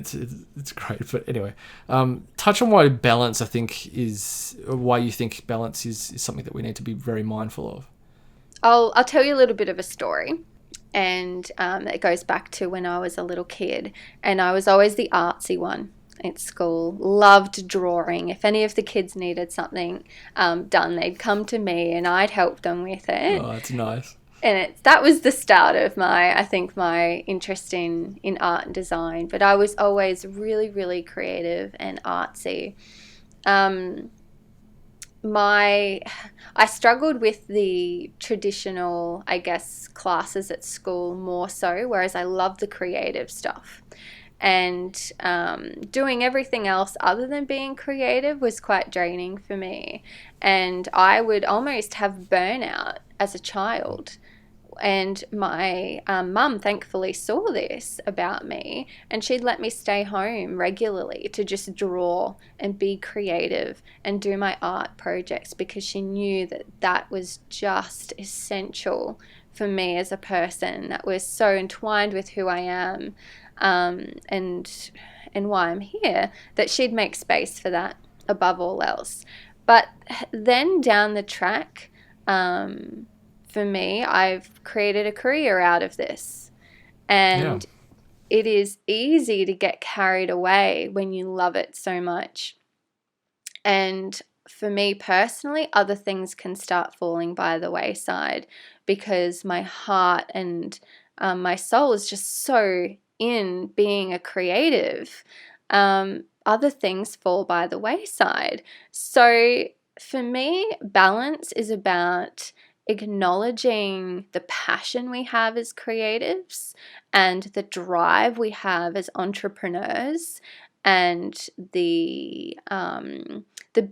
it's great. But anyway, touch on why balance, I think, why you think balance is something that we need to be very mindful of. I'll tell you a little bit of a story. And it goes back to when I was a little kid, and I was always the artsy one at school. Loved drawing. If any of the kids needed something done, they'd come to me and I'd help them with it. Oh, that's nice. And that was the start of my interest in art and design. But I was always really, really creative and artsy. I struggled with the traditional, I guess, classes at school more so, whereas I love the creative stuff. And doing everything else other than being creative was quite draining for me. And I would almost have burnout as a child. And my mum thankfully saw this about me, and she'd let me stay home regularly to just draw and be creative and do my art projects, because she knew that that was just essential for me as a person. That was so entwined with who I am, and why I'm here, that she'd make space for that above all else. But then down the track, for me, I've created a career out of this. And it is easy to get carried away when you love it so much. And for me personally, other things can start falling by the wayside, because my heart and my soul is just so in being a creative. Other things fall by the wayside. So for me, balance is about acknowledging the passion we have as creatives and the drive we have as entrepreneurs, and the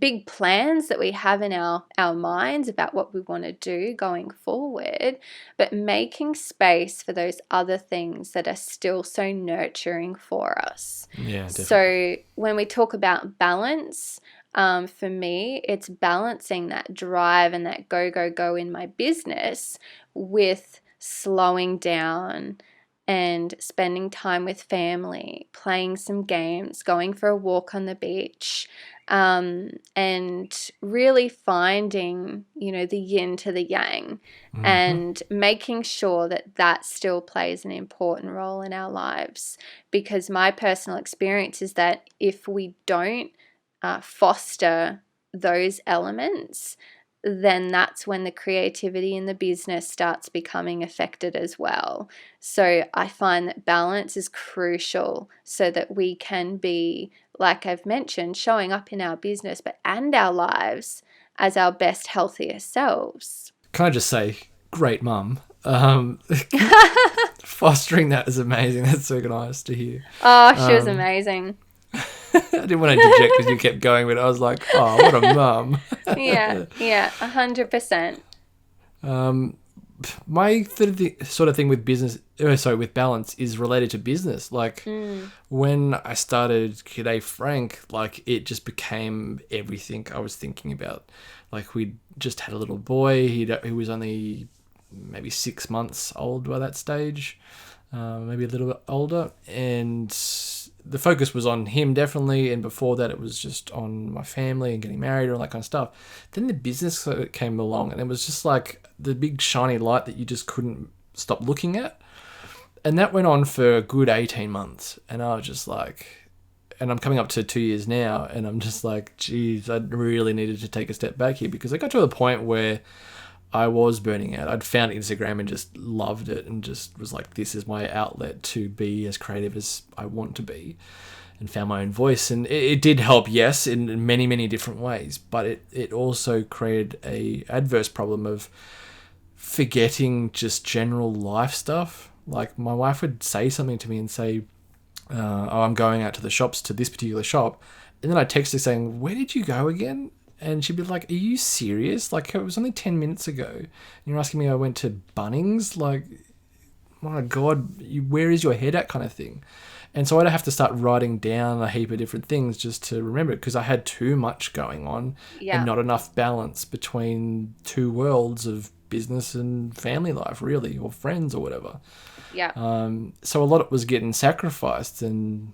big plans that we have in our minds about what we want to do going forward, but making space for those other things that are still so nurturing for us. Yeah, definitely. So when we talk about balance, for me, it's balancing that drive and that go in my business with slowing down and spending time with family, playing some games, going for a walk on the beach, and really finding, the yin to the yang, and making sure that that still plays an important role in our lives. Because my personal experience is that if we don't foster those elements, then that's when the creativity in the business starts becoming affected as well. So I find that balance is crucial so that we can be, like I've mentioned, showing up in our business and our lives as our best, healthiest selves. Can I just say, great mum. Fostering that is amazing. That's so nice to hear. Oh, she was amazing. I didn't want to interject because you kept going, but I was like, oh, what a mum. Yeah, 100%. My sort of thing with with balance is related to business. Like when I started G'day Frank, like it just became everything I was thinking about. Like we just had a little boy. He was only maybe 6 months old by that stage, maybe a little bit older, and the focus was on him definitely, and before that it was just on my family and getting married and all that kind of stuff. Then the business came along, and it was just like the big shiny light that you just couldn't stop looking at. And that went on for a good 18 months, and I was just like, and I'm coming up to 2 years now, and I'm just like, geez, I really needed to take a step back here, because I got to a point where I was burning out. I'd found Instagram and just loved it, and just was like, this is my outlet to be as creative as I want to be, and found my own voice. And it did help, yes, in many, many different ways, but it also created a adverse problem of forgetting just general life stuff. Like my wife would say something to me and say, oh, I'm going out to the shops, to this particular shop. And then I'd text her saying, where did you go again? And she'd be like, are you serious? Like, it was only 10 minutes ago. And you're asking me I went to Bunnings? Like, my God, where is your head at, kind of thing. And so I'd have to start writing down a heap of different things just to remember it, because I had too much going on and not enough balance between two worlds of business and family life, really, or friends or whatever. Yeah. So a lot was getting sacrificed, and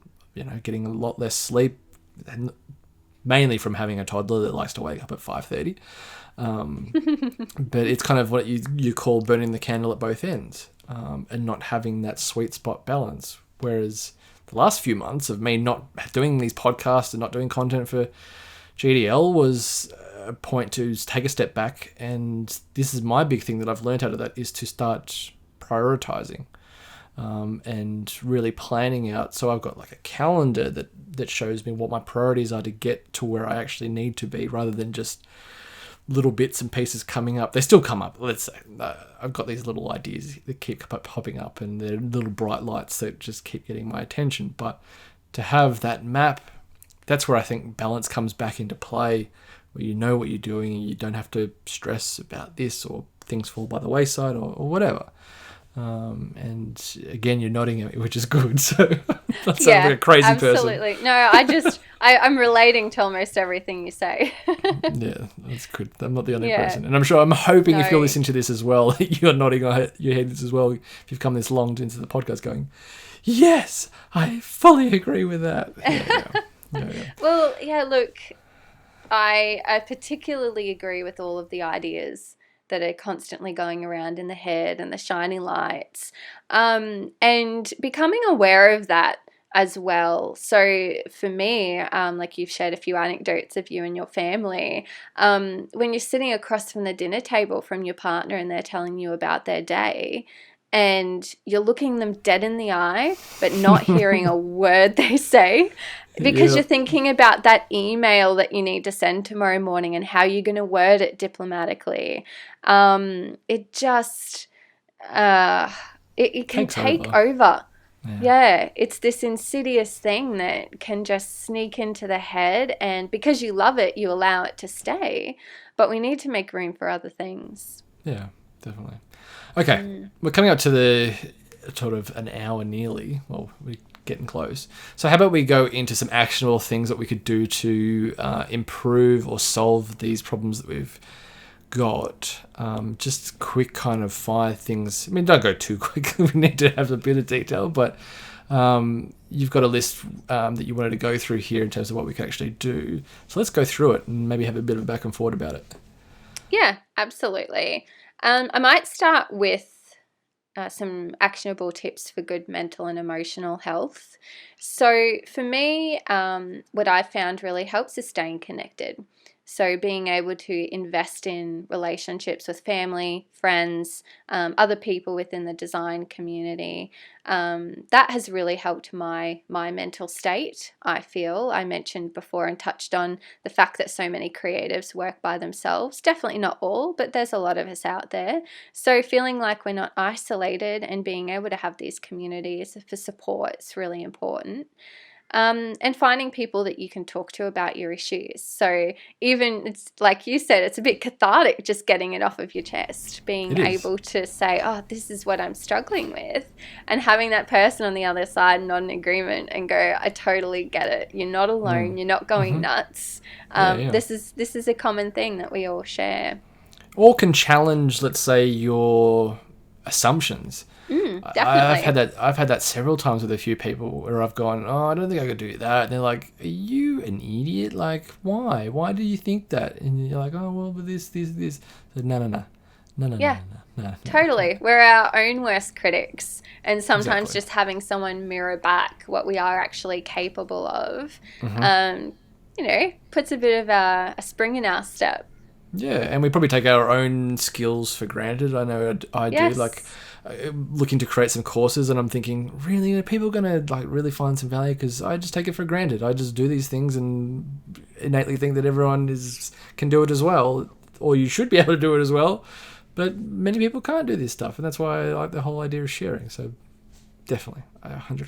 getting a lot less sleep, and mainly from having a toddler that likes to wake up at 5:30. But it's kind of what you call burning the candle at both ends, and not having that sweet spot balance. Whereas the last few months of me not doing these podcasts and not doing content for GDL was a point to take a step back, and this is my big thing that I've learned out of that, is to start prioritizing, and really planning out. So I've got like a calendar that shows me what my priorities are to get to where I actually need to be, rather than just little bits and pieces coming up. They still come up. Let's say I've got these little ideas that keep popping up, and they're little bright lights that just keep getting my attention. But to have that map, that's where I think balance comes back into play, where you know what you're doing and you don't have to stress about this or things fall by the wayside or whatever. And again, you're nodding at me, which is good. So that sounds like a crazy absolutely. person. No, I'm relating to almost everything you say. Yeah, that's good. I'm not the only person. And I'm hoping if you're listening to this as well, you're nodding your head as well, if you've come this long into the podcast going, yes, I fully agree with that. Yeah. Well, look, I particularly agree with all of the ideas that are constantly going around in the head and the shining lights, and becoming aware of that as well. So for me, like you've shared a few anecdotes of you and your family, when you're sitting across from the dinner table from your partner and they're telling you about their day, and you're looking them dead in the eye but not hearing a word they say, because you're thinking about that email that you need to send tomorrow morning and how you're going to word it diplomatically. It just it can take over. Yeah, it's this insidious thing that can just sneak into the head, and because you love it, you allow it to stay. But we need to make room for other things. Yeah, definitely. Okay, we're coming up to the sort of an hour nearly. Well, we're getting close. So how about we go into some actionable things that we could do to improve or solve these problems that we've got. Just quick kind of 5 things. I mean, don't go too quick. We need to have a bit of detail, but you've got a list that you wanted to go through here in terms of what we can actually do. So let's go through it and maybe have a bit of a back and forth about it. Yeah, absolutely. I might start with some actionable tips for good mental and emotional health. So for me, what I found really helps is staying connected. So being able to invest in relationships with family, friends, other people within the design community, that has really helped my mental state, I feel. I mentioned before and touched on the fact that so many creatives work by themselves. Definitely not all, but there's a lot of us out there. So feeling like we're not isolated and being able to have these communities for support is really important. And finding people that you can talk to about your issues. So even, it's like you said, it's a bit cathartic just getting it off of your chest, being able to say, oh, this is what I'm struggling with, and having that person on the other side nod in agreement and go, I totally get it. You're not alone. You're not going nuts. This is a common thing that we all share. Or can challenge, let's say, your assumptions. Definitely. I've had that several times with a few people where I've gone, oh, I don't think I could do that. And they're like, are you an idiot? Like, why? Why do you think that? And you're like, oh, well, but this. So, no. Totally. We're our own worst critics. And sometimes just having someone mirror back what we are actually capable of, puts a bit of a spring in our step. Yeah, and we probably take our own skills for granted. I know I do. Like, looking to create some courses, and I'm thinking, really, are people going to like really find some value? Because I just take it for granted. I just do these things and innately think that everyone can do it as well, or you should be able to do it as well. But many people can't do this stuff, and that's why I like the whole idea of sharing. So definitely, 100%.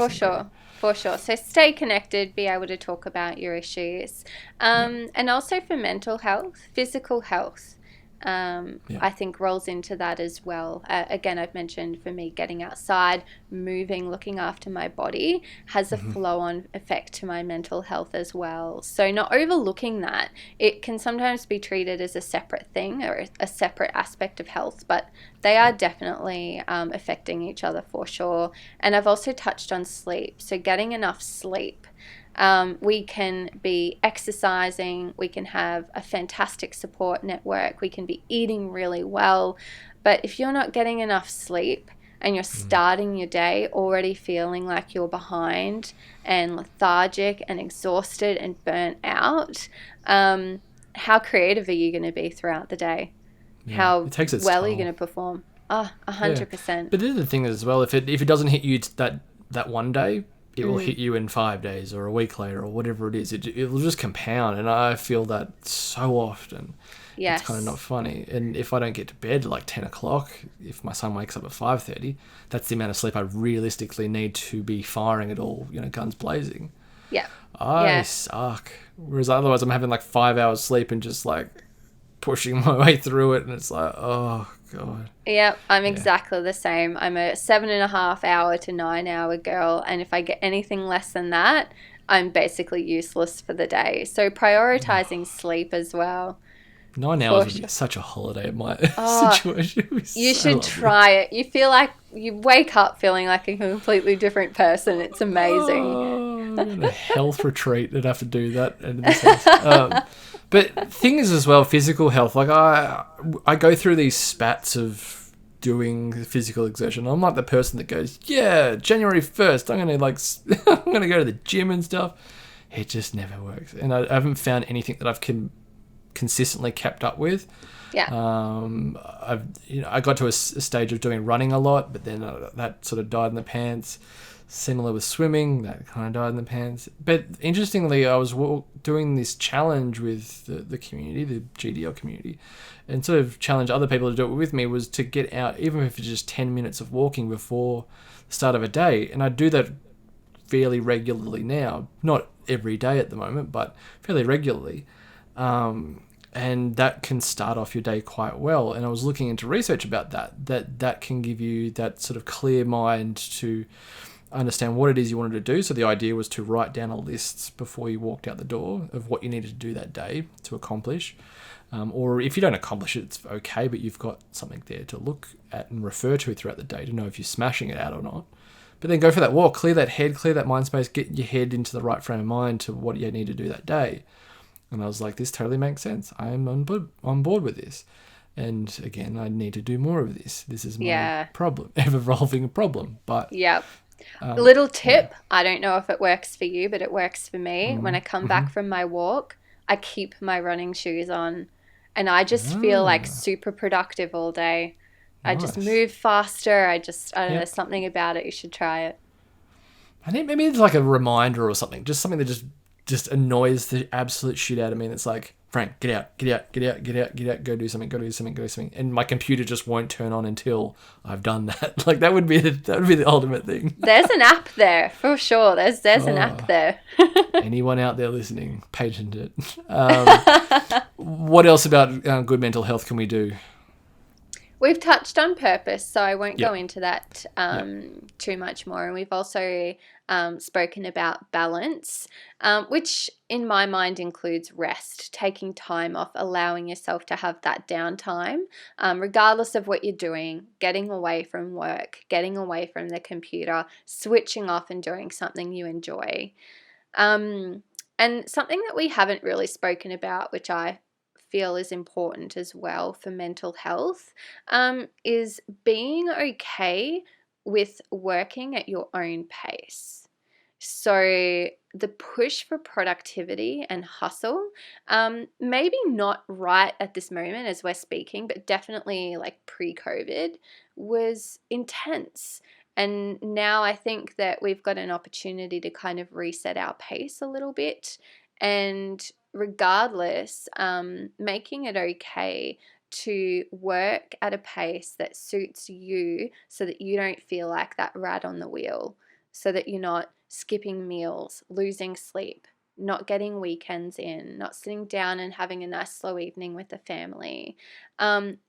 For sure. So stay connected, be able to talk about your issues. And also for mental health, physical health. Yeah. I think rolls into that as well. Again, I've mentioned for me, getting outside, moving, looking after my body has a flow on effect to my mental health as well. So, not overlooking that, it can sometimes be treated as a separate thing or a separate aspect of health, but they are definitely affecting each other for sure. And I've also touched on sleep. So, getting enough sleep. We can be exercising, we can have a fantastic support network, we can be eating really well. But if you're not getting enough sleep and you're starting your day already feeling like you're behind and lethargic and exhausted and burnt out, how creative are you going to be throughout the day? Yeah. How It takes its well are you going toll. to perform? Oh, Yeah. 100%. But the other thing is as well, if it doesn't hit you that one day, it will Mm, hit you in 5 days or a week later or whatever it is. It'll just compound, and I feel that so often. It's kind of not yes. funny. And if I don't get to bed at like 10 o'clock, if my son wakes up at 5:30, that's the amount of sleep I realistically need to be firing it all, guns blazing. Yeah. I Yeah. suck. Whereas otherwise, I'm having like 5 hours sleep and just like pushing my way through it, and it's like, oh god, Yep, I'm yeah. exactly the same. I'm a 7.5 hour to 9 hour girl, and if I get anything less than that, I'm basically useless for the day. So prioritizing sleep as well, 9 hours for would be sure. such a holiday in my Oh, situation. It would be you so should lovely. try it. You feel like you wake up feeling like a completely different person. It's amazing. Oh, I'm in a health retreat. I'd have to do that in this house. But thing is as well, physical health. Like I go through these spats of doing physical exertion. I'm like the person that goes, yeah, January 1st, I'm gonna I'm gonna go to the gym and stuff. It just never works, and I haven't found anything that I've consistently kept up with. Yeah. I got to a stage of doing running a lot, but then that sort of died in the pants. Similar with swimming, that kind of died in the pants. But interestingly, I was doing this challenge with the community, the GDL community, and sort of challenge other people to do it with me, was to get out, even if it's just 10 minutes of walking before the start of a day. And I do that fairly regularly now. Not every day at the moment, but fairly regularly. And that can start off your day quite well. And I was looking into research about that can give you that sort of clear mind to understand what it is you wanted to do. So the idea was to write down a list before you walked out the door of what you needed to do that day to accomplish. Or if you don't accomplish it, it's okay, but you've got something there to look at and refer to throughout the day to know if you're smashing it out or not. But then go for that walk, clear that head, clear that mind space, get your head into the right frame of mind to what you need to do that day. And I was like, this totally makes sense. I am on board with this. And again, I need to do more of this. This is my Yeah. problem, ever-evolving problem. But Yep. Little yeah. tip, I don't know if it works for you, but it works for me. When I come back from my walk, I keep my running shoes on and I just feel like Ah, super productive all day. I just nice. move faster. I don't know, there's Yep. something about it. You should try it. I think maybe it's like a reminder or something. Just something that just annoys the absolute shit out of me. And it's like, Frank, get out, get out, get out, get out, get out, go do something, go do something, go do something. And my computer just won't turn on until I've done that. Like that would be the ultimate thing. There's an app there for sure. There's an app Oh, there. anyone out there listening, patent it. What else about good mental health can we do? We've touched on purpose, so I won't go Yep, into that yep. too much more. And we've also spoken about balance, which in my mind includes rest, taking time off, allowing yourself to have that downtime, regardless of what you're doing, getting away from work, getting away from the computer, switching off and doing something you enjoy. Um, and something that we haven't really spoken about, which I feel is important as well for mental health, is being okay with working at your own pace. So, the push for productivity and hustle, maybe not right at this moment as we're speaking, but definitely like pre COVID, was intense. And now I think that we've got an opportunity to kind of reset our pace a little bit. And regardless, making it okay to work at a pace that suits you so that you don't feel like that rat on the wheel, so that you're not skipping meals, losing sleep. not getting weekends in, not sitting down and having a nice slow evening with the family,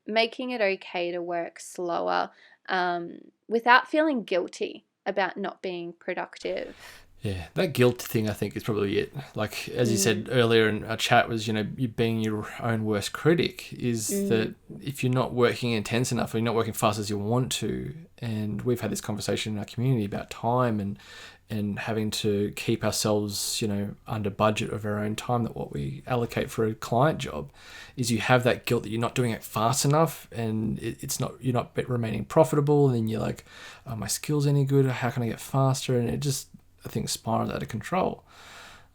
making it okay to work slower, without feeling guilty about not being productive. Yeah, that guilt thing I think is probably it. Like as you said Mm, earlier in our chat, was you being your own worst critic. Is that mm, if you're not working intense enough, or you're not working fast as you want to, and we've had this conversation in our community about time and having to keep ourselves under budget of our own time, that what we allocate for a client job, is you have that guilt that you're not doing it fast enough, and you're not remaining profitable, and then you're like, are my skills any good? How can I get faster? And it just, I think, spiraled out of control.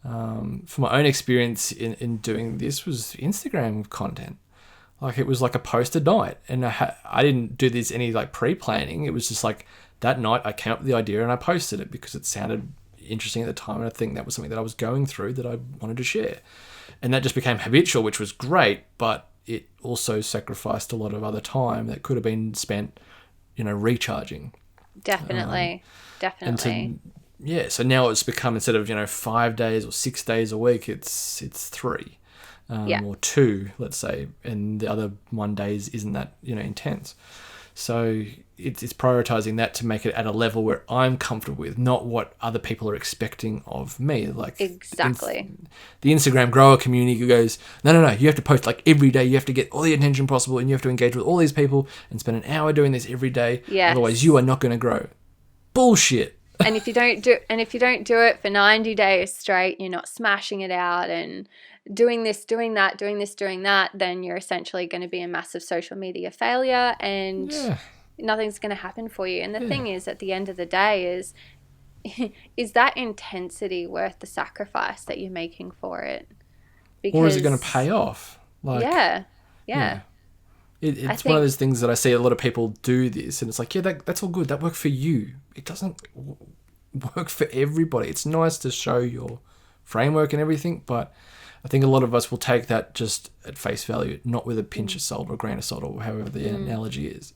For my own experience in doing this was Instagram content. Like it was like a post a night, and I didn't do this any like pre-planning. It was just like that night I came up with the idea and I posted it because it sounded interesting at the time, and I think that was something that I was going through that I wanted to share, and that just became habitual, which was great. But it also sacrificed a lot of other time that could have been spent, recharging. definitely. And Definitely. so now it's become, instead of 5 days or 6 days a week, it's three, Yeah. or two, let's say, and the other one days isn't that intense. So it's prioritizing that to make it at a level where I'm comfortable with, not what other people are expecting of me. Like Exactly. the Instagram grower community goes, no, you have to post like every day. You have to get all the attention possible, and you have to engage with all these people and spend an hour doing this every day. Otherwise, you Yes. are not going to grow. Bullshit. And if you don't do it for 90 days straight, you're not smashing it out and doing this, doing that, doing this, doing that, then you're essentially going to be a massive social media failure, and Yeah. nothing's going to happen for you. And the Yeah. thing is, at the end of the day, is that intensity worth the sacrifice that you're making for it? Or is it going to Because pay off? Like, yeah, yeah. yeah. I It's one of think those things that I see a lot of people do this, and it's like, yeah, that's all good. That worked for you. It doesn't work for everybody. It's nice to show your framework and everything, but I think a lot of us will take that just at face value, not with a pinch of salt or a grain of salt, or however the analogy is.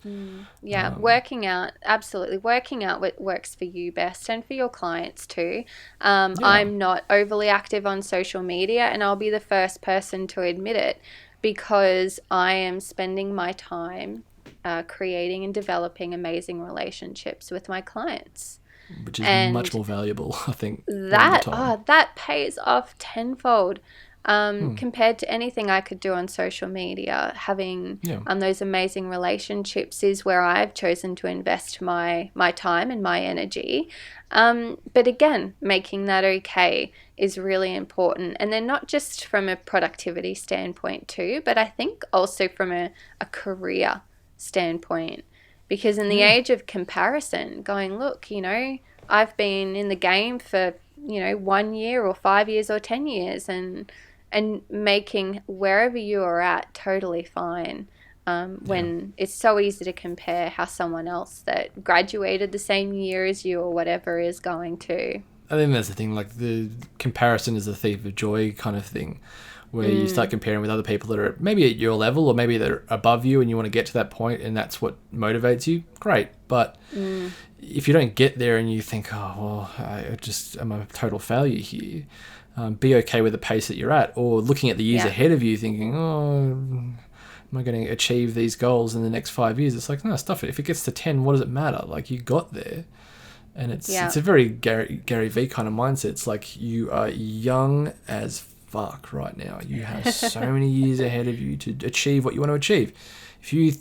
yeah, working out, absolutely working out what works for you best and for your clients too. Yeah. I'm not overly active on social media, and I'll be the first person to admit it, because I am spending my time creating and developing amazing relationships with my clients. Which is much And more valuable, I think, longer that time. that pays off tenfold, compared to anything I could do on social media. Having Yeah. those amazing relationships is where I've chosen to invest my time and my energy. But again, making that okay is really important, and then not just from a productivity standpoint too, but I think also from a career standpoint. Because in the Yeah. age of comparison, going, look, I've been in the game for 1 year or 5 years or 10 years, and making wherever you are at totally fine. When it's so easy to compare how someone else that graduated the same year as you or whatever is going to. I think that's the thing, like the comparison is the thief of joy kind of thing, where you start comparing with other people that are maybe at your level, or maybe they're above you, and you want to get to that point, and that's what motivates you. Great. But if you don't get there and you think, oh, well, I'm a total failure here, be okay with the pace that you're at, or looking at the years Yeah. ahead of you thinking, oh, am I going to achieve these goals in the next 5 years? It's like, no, stuff it. If it gets to 10, what does it matter? Like, you got there. And it's a very Gary V kind of mindset. It's like, you are young as fuck right now. You have so many years ahead of you to achieve what you want to achieve. If you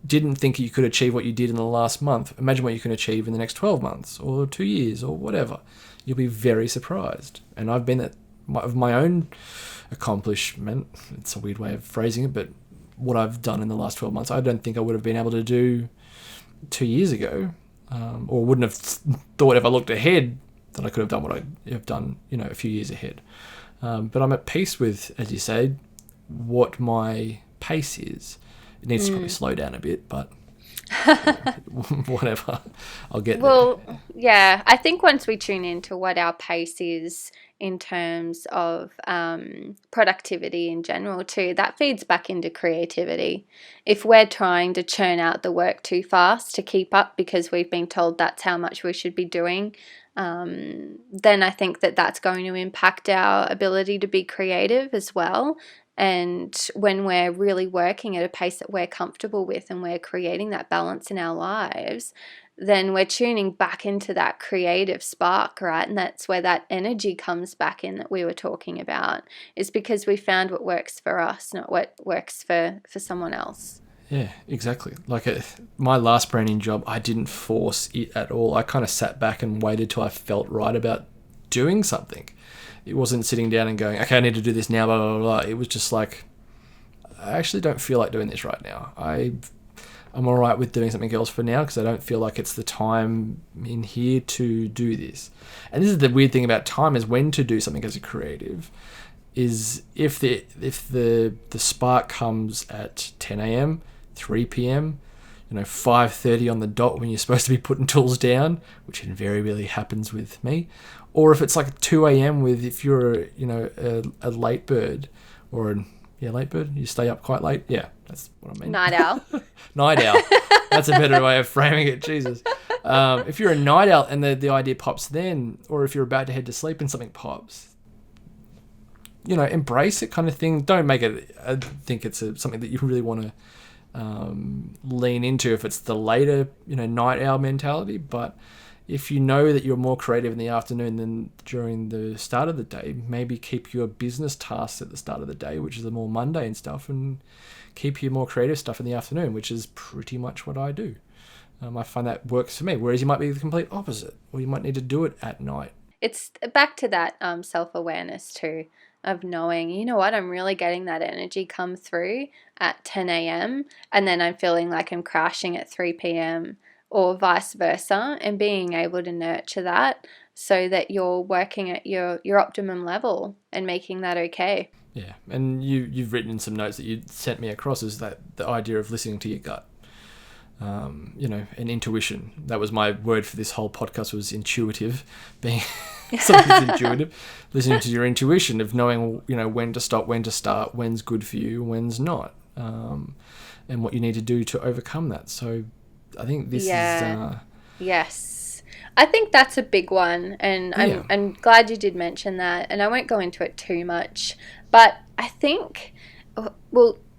didn't think you could achieve what you did in the last month, imagine what you can achieve in the next 12 months or 2 years or whatever. You'll be very surprised. And I've been of my own accomplishment. It's a weird way of phrasing it, but what I've done in the last 12 months, I don't think I would have been able to do 2 years ago. Or wouldn't have thought, if I looked ahead, that I could have done what I have done, a few years ahead. But I'm at peace with, as you say, what my pace is. It needs to probably slow down a bit, but whatever. I'll get there. Well, yeah, I think once we tune into what our pace is in terms of productivity in general too, that feeds back into creativity. If we're trying to churn out the work too fast to keep up because we've been told that's how much we should be doing, then I think that that's going to impact our ability to be creative as well. And when we're really working at a pace that we're comfortable with and we're creating that balance in our lives, then we're tuning back into that creative spark, right? And that's where that energy comes back in that we were talking about, is because we found what works for us, not what works for someone else. Yeah, exactly. Like my last branding job, I didn't force it at all. I kind of sat back and waited till I felt right about doing something. It wasn't sitting down and going, okay, I need to do this now, blah, blah, blah. It was just like, I actually don't feel like doing this right now. I'm all right with doing something else for now because I don't feel like it's the time in here to do this. And this is the weird thing about time, is when to do something as a creative is if the spark comes at 10 a.m., 3 p.m., 5:30 on the dot when you're supposed to be putting tools down, which invariably happens with me, or if it's like 2 a.m. with, if you're a late bird, or late bird, you stay up quite late. Yeah, that's what I mean. Night owl. Night owl. That's a better way of framing it. Jesus. If you're a night owl and the idea pops then, or if you're about to head to sleep and something pops, embrace it, kind of thing. Don't make it, I think it's something that you really want to lean into if it's the later, night owl mentality. But if you know that you're more creative in the afternoon than during the start of the day, maybe keep your business tasks at the start of the day, which is the more mundane stuff, and keep your more creative stuff in the afternoon, which is pretty much what I do. I find that works for me, whereas you might be the complete opposite, or you might need to do it at night. It's back to that self-awareness too, of knowing, you know what, I'm really getting that energy come through at 10 a.m. and then I'm feeling like I'm crashing at 3 p.m. or vice versa, and being able to nurture that so that you're working at your optimum level and making that okay. Yeah, and you've written in some notes that you sent me across, is that the idea of listening to your gut. And intuition. That was my word for this whole podcast, was intuitive, being something that's intuitive. Listening to your intuition of knowing, when to stop, when to start, when's good for you, when's not, and what you need to do to overcome that. So I think this is... Yes. I think that's a big one, and I'm glad you did mention that, and I won't go into it too much, but I think,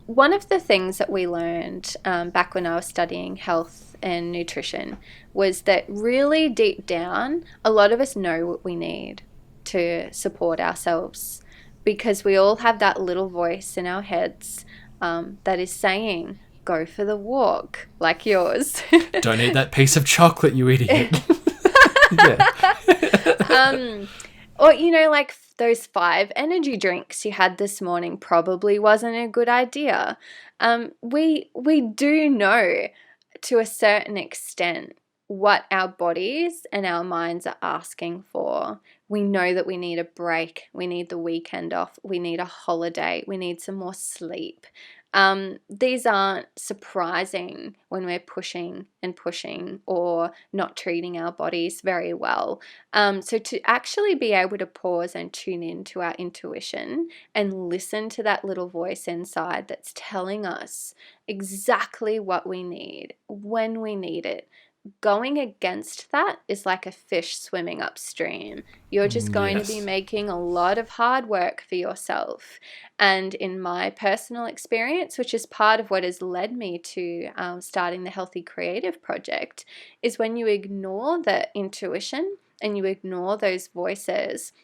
one of the things that we learned back when I was studying health and nutrition was that really deep down, a lot of us know what we need to support ourselves, because we all have that little voice in our heads that is saying, go for the walk, like yours. Don't eat that piece of chocolate, you idiot. Or, like those 5 energy drinks you had this morning probably wasn't a good idea. We do know to a certain extent what our bodies and our minds are asking for. We know that we need a break. We need the weekend off. We need a holiday. We need some more sleep. These aren't surprising when we're pushing and pushing or not treating our bodies very well. So to actually be able to pause and tune into our intuition and listen to that little voice inside that's telling us exactly what we need, when we need it. Going against that is like a fish swimming upstream. You're just going to be making a lot of hard work for yourself. And in my personal experience, which is part of what has led me to starting the Healthy Creative Project, is when you ignore the intuition and you ignore those voices,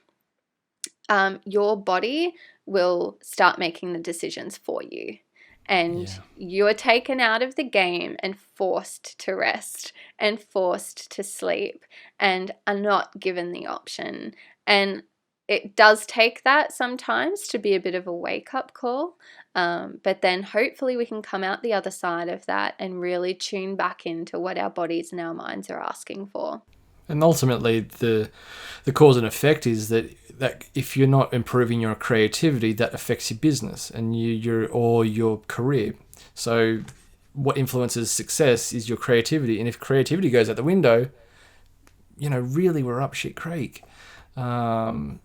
your body will start making the decisions for you. And you are taken out of the game and forced to rest and forced to sleep and are not given the option. And it does take that sometimes to be a bit of a wake-up call. But then hopefully we can come out the other side of that and really tune back into what our bodies and our minds are asking for. And ultimately, the cause and effect is that if you're not improving your creativity, that affects your business and your career. So what influences success is your creativity. And if creativity goes out the window, really we're up shit creek. So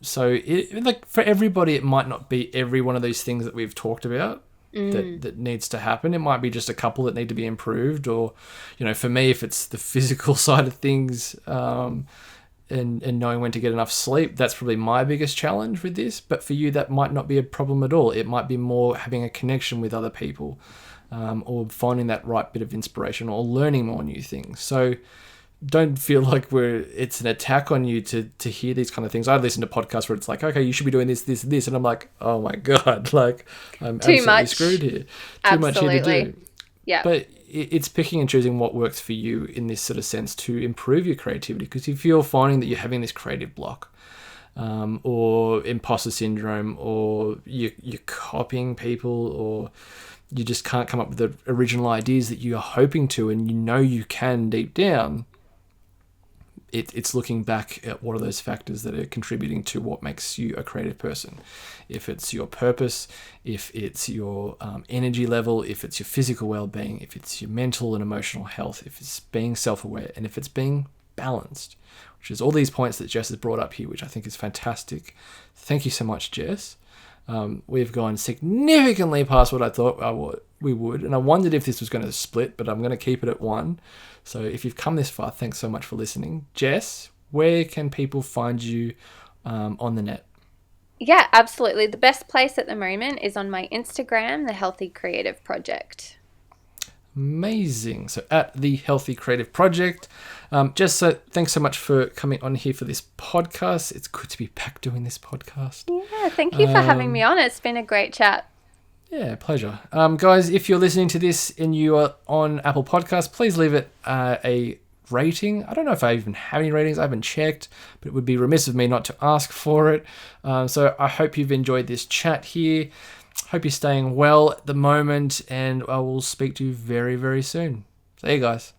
for everybody, it might not be every one of these things that we've talked about that needs to happen. It might be just a couple that need to be improved, or, for me, if it's the physical side of things, and knowing when to get enough sleep. That's probably my biggest challenge with this. But for you, that might not be a problem at all. It might be more having a connection with other people, or finding that right bit of inspiration, or learning more new things. So don't feel like it's an attack on you to hear these kind of things. I listen to podcasts where it's like, okay, you should be doing this, this, and this, and I'm like, oh my god, like I'm Too absolutely much. screwed here. Too Absolutely. much here to do. Yeah. But it's picking and choosing what works for you in this sort of sense to improve your creativity. Because if you're finding that you're having this creative block, or imposter syndrome, or you're copying people, or you just can't come up with the original ideas that you are hoping to, and you know you can deep down, it's looking back at what are those factors that are contributing to what makes you a creative person. If it's your purpose, if it's your energy level, if it's your physical well-being, if it's your mental and emotional health, if it's being self-aware, and if it's being balanced, which is all these points that Jess has brought up here, which I think is fantastic. Thank you so much, Jess. We've gone significantly past what I thought we would, and I wondered if this was going to split, but I'm going to keep it at 1. So if you've come this far, thanks so much for listening. Jess, where can people find you on the net? Yeah, absolutely. The best place at the moment is on my Instagram, The Healthy Creative Project. Amazing. So at The Healthy Creative Project. Jess, so thanks so much for coming on here for this podcast. It's good to be back doing this podcast. Yeah, thank you for having me on. It's been a great chat. Yeah, pleasure. Guys, if you're listening to this and you are on Apple Podcasts, please leave it a rating. I don't know if I even have any ratings. I haven't checked, but it would be remiss of me not to ask for it. So I hope you've enjoyed this chat here. Hope you're staying well at the moment, and I will speak to you very, very soon. See you guys.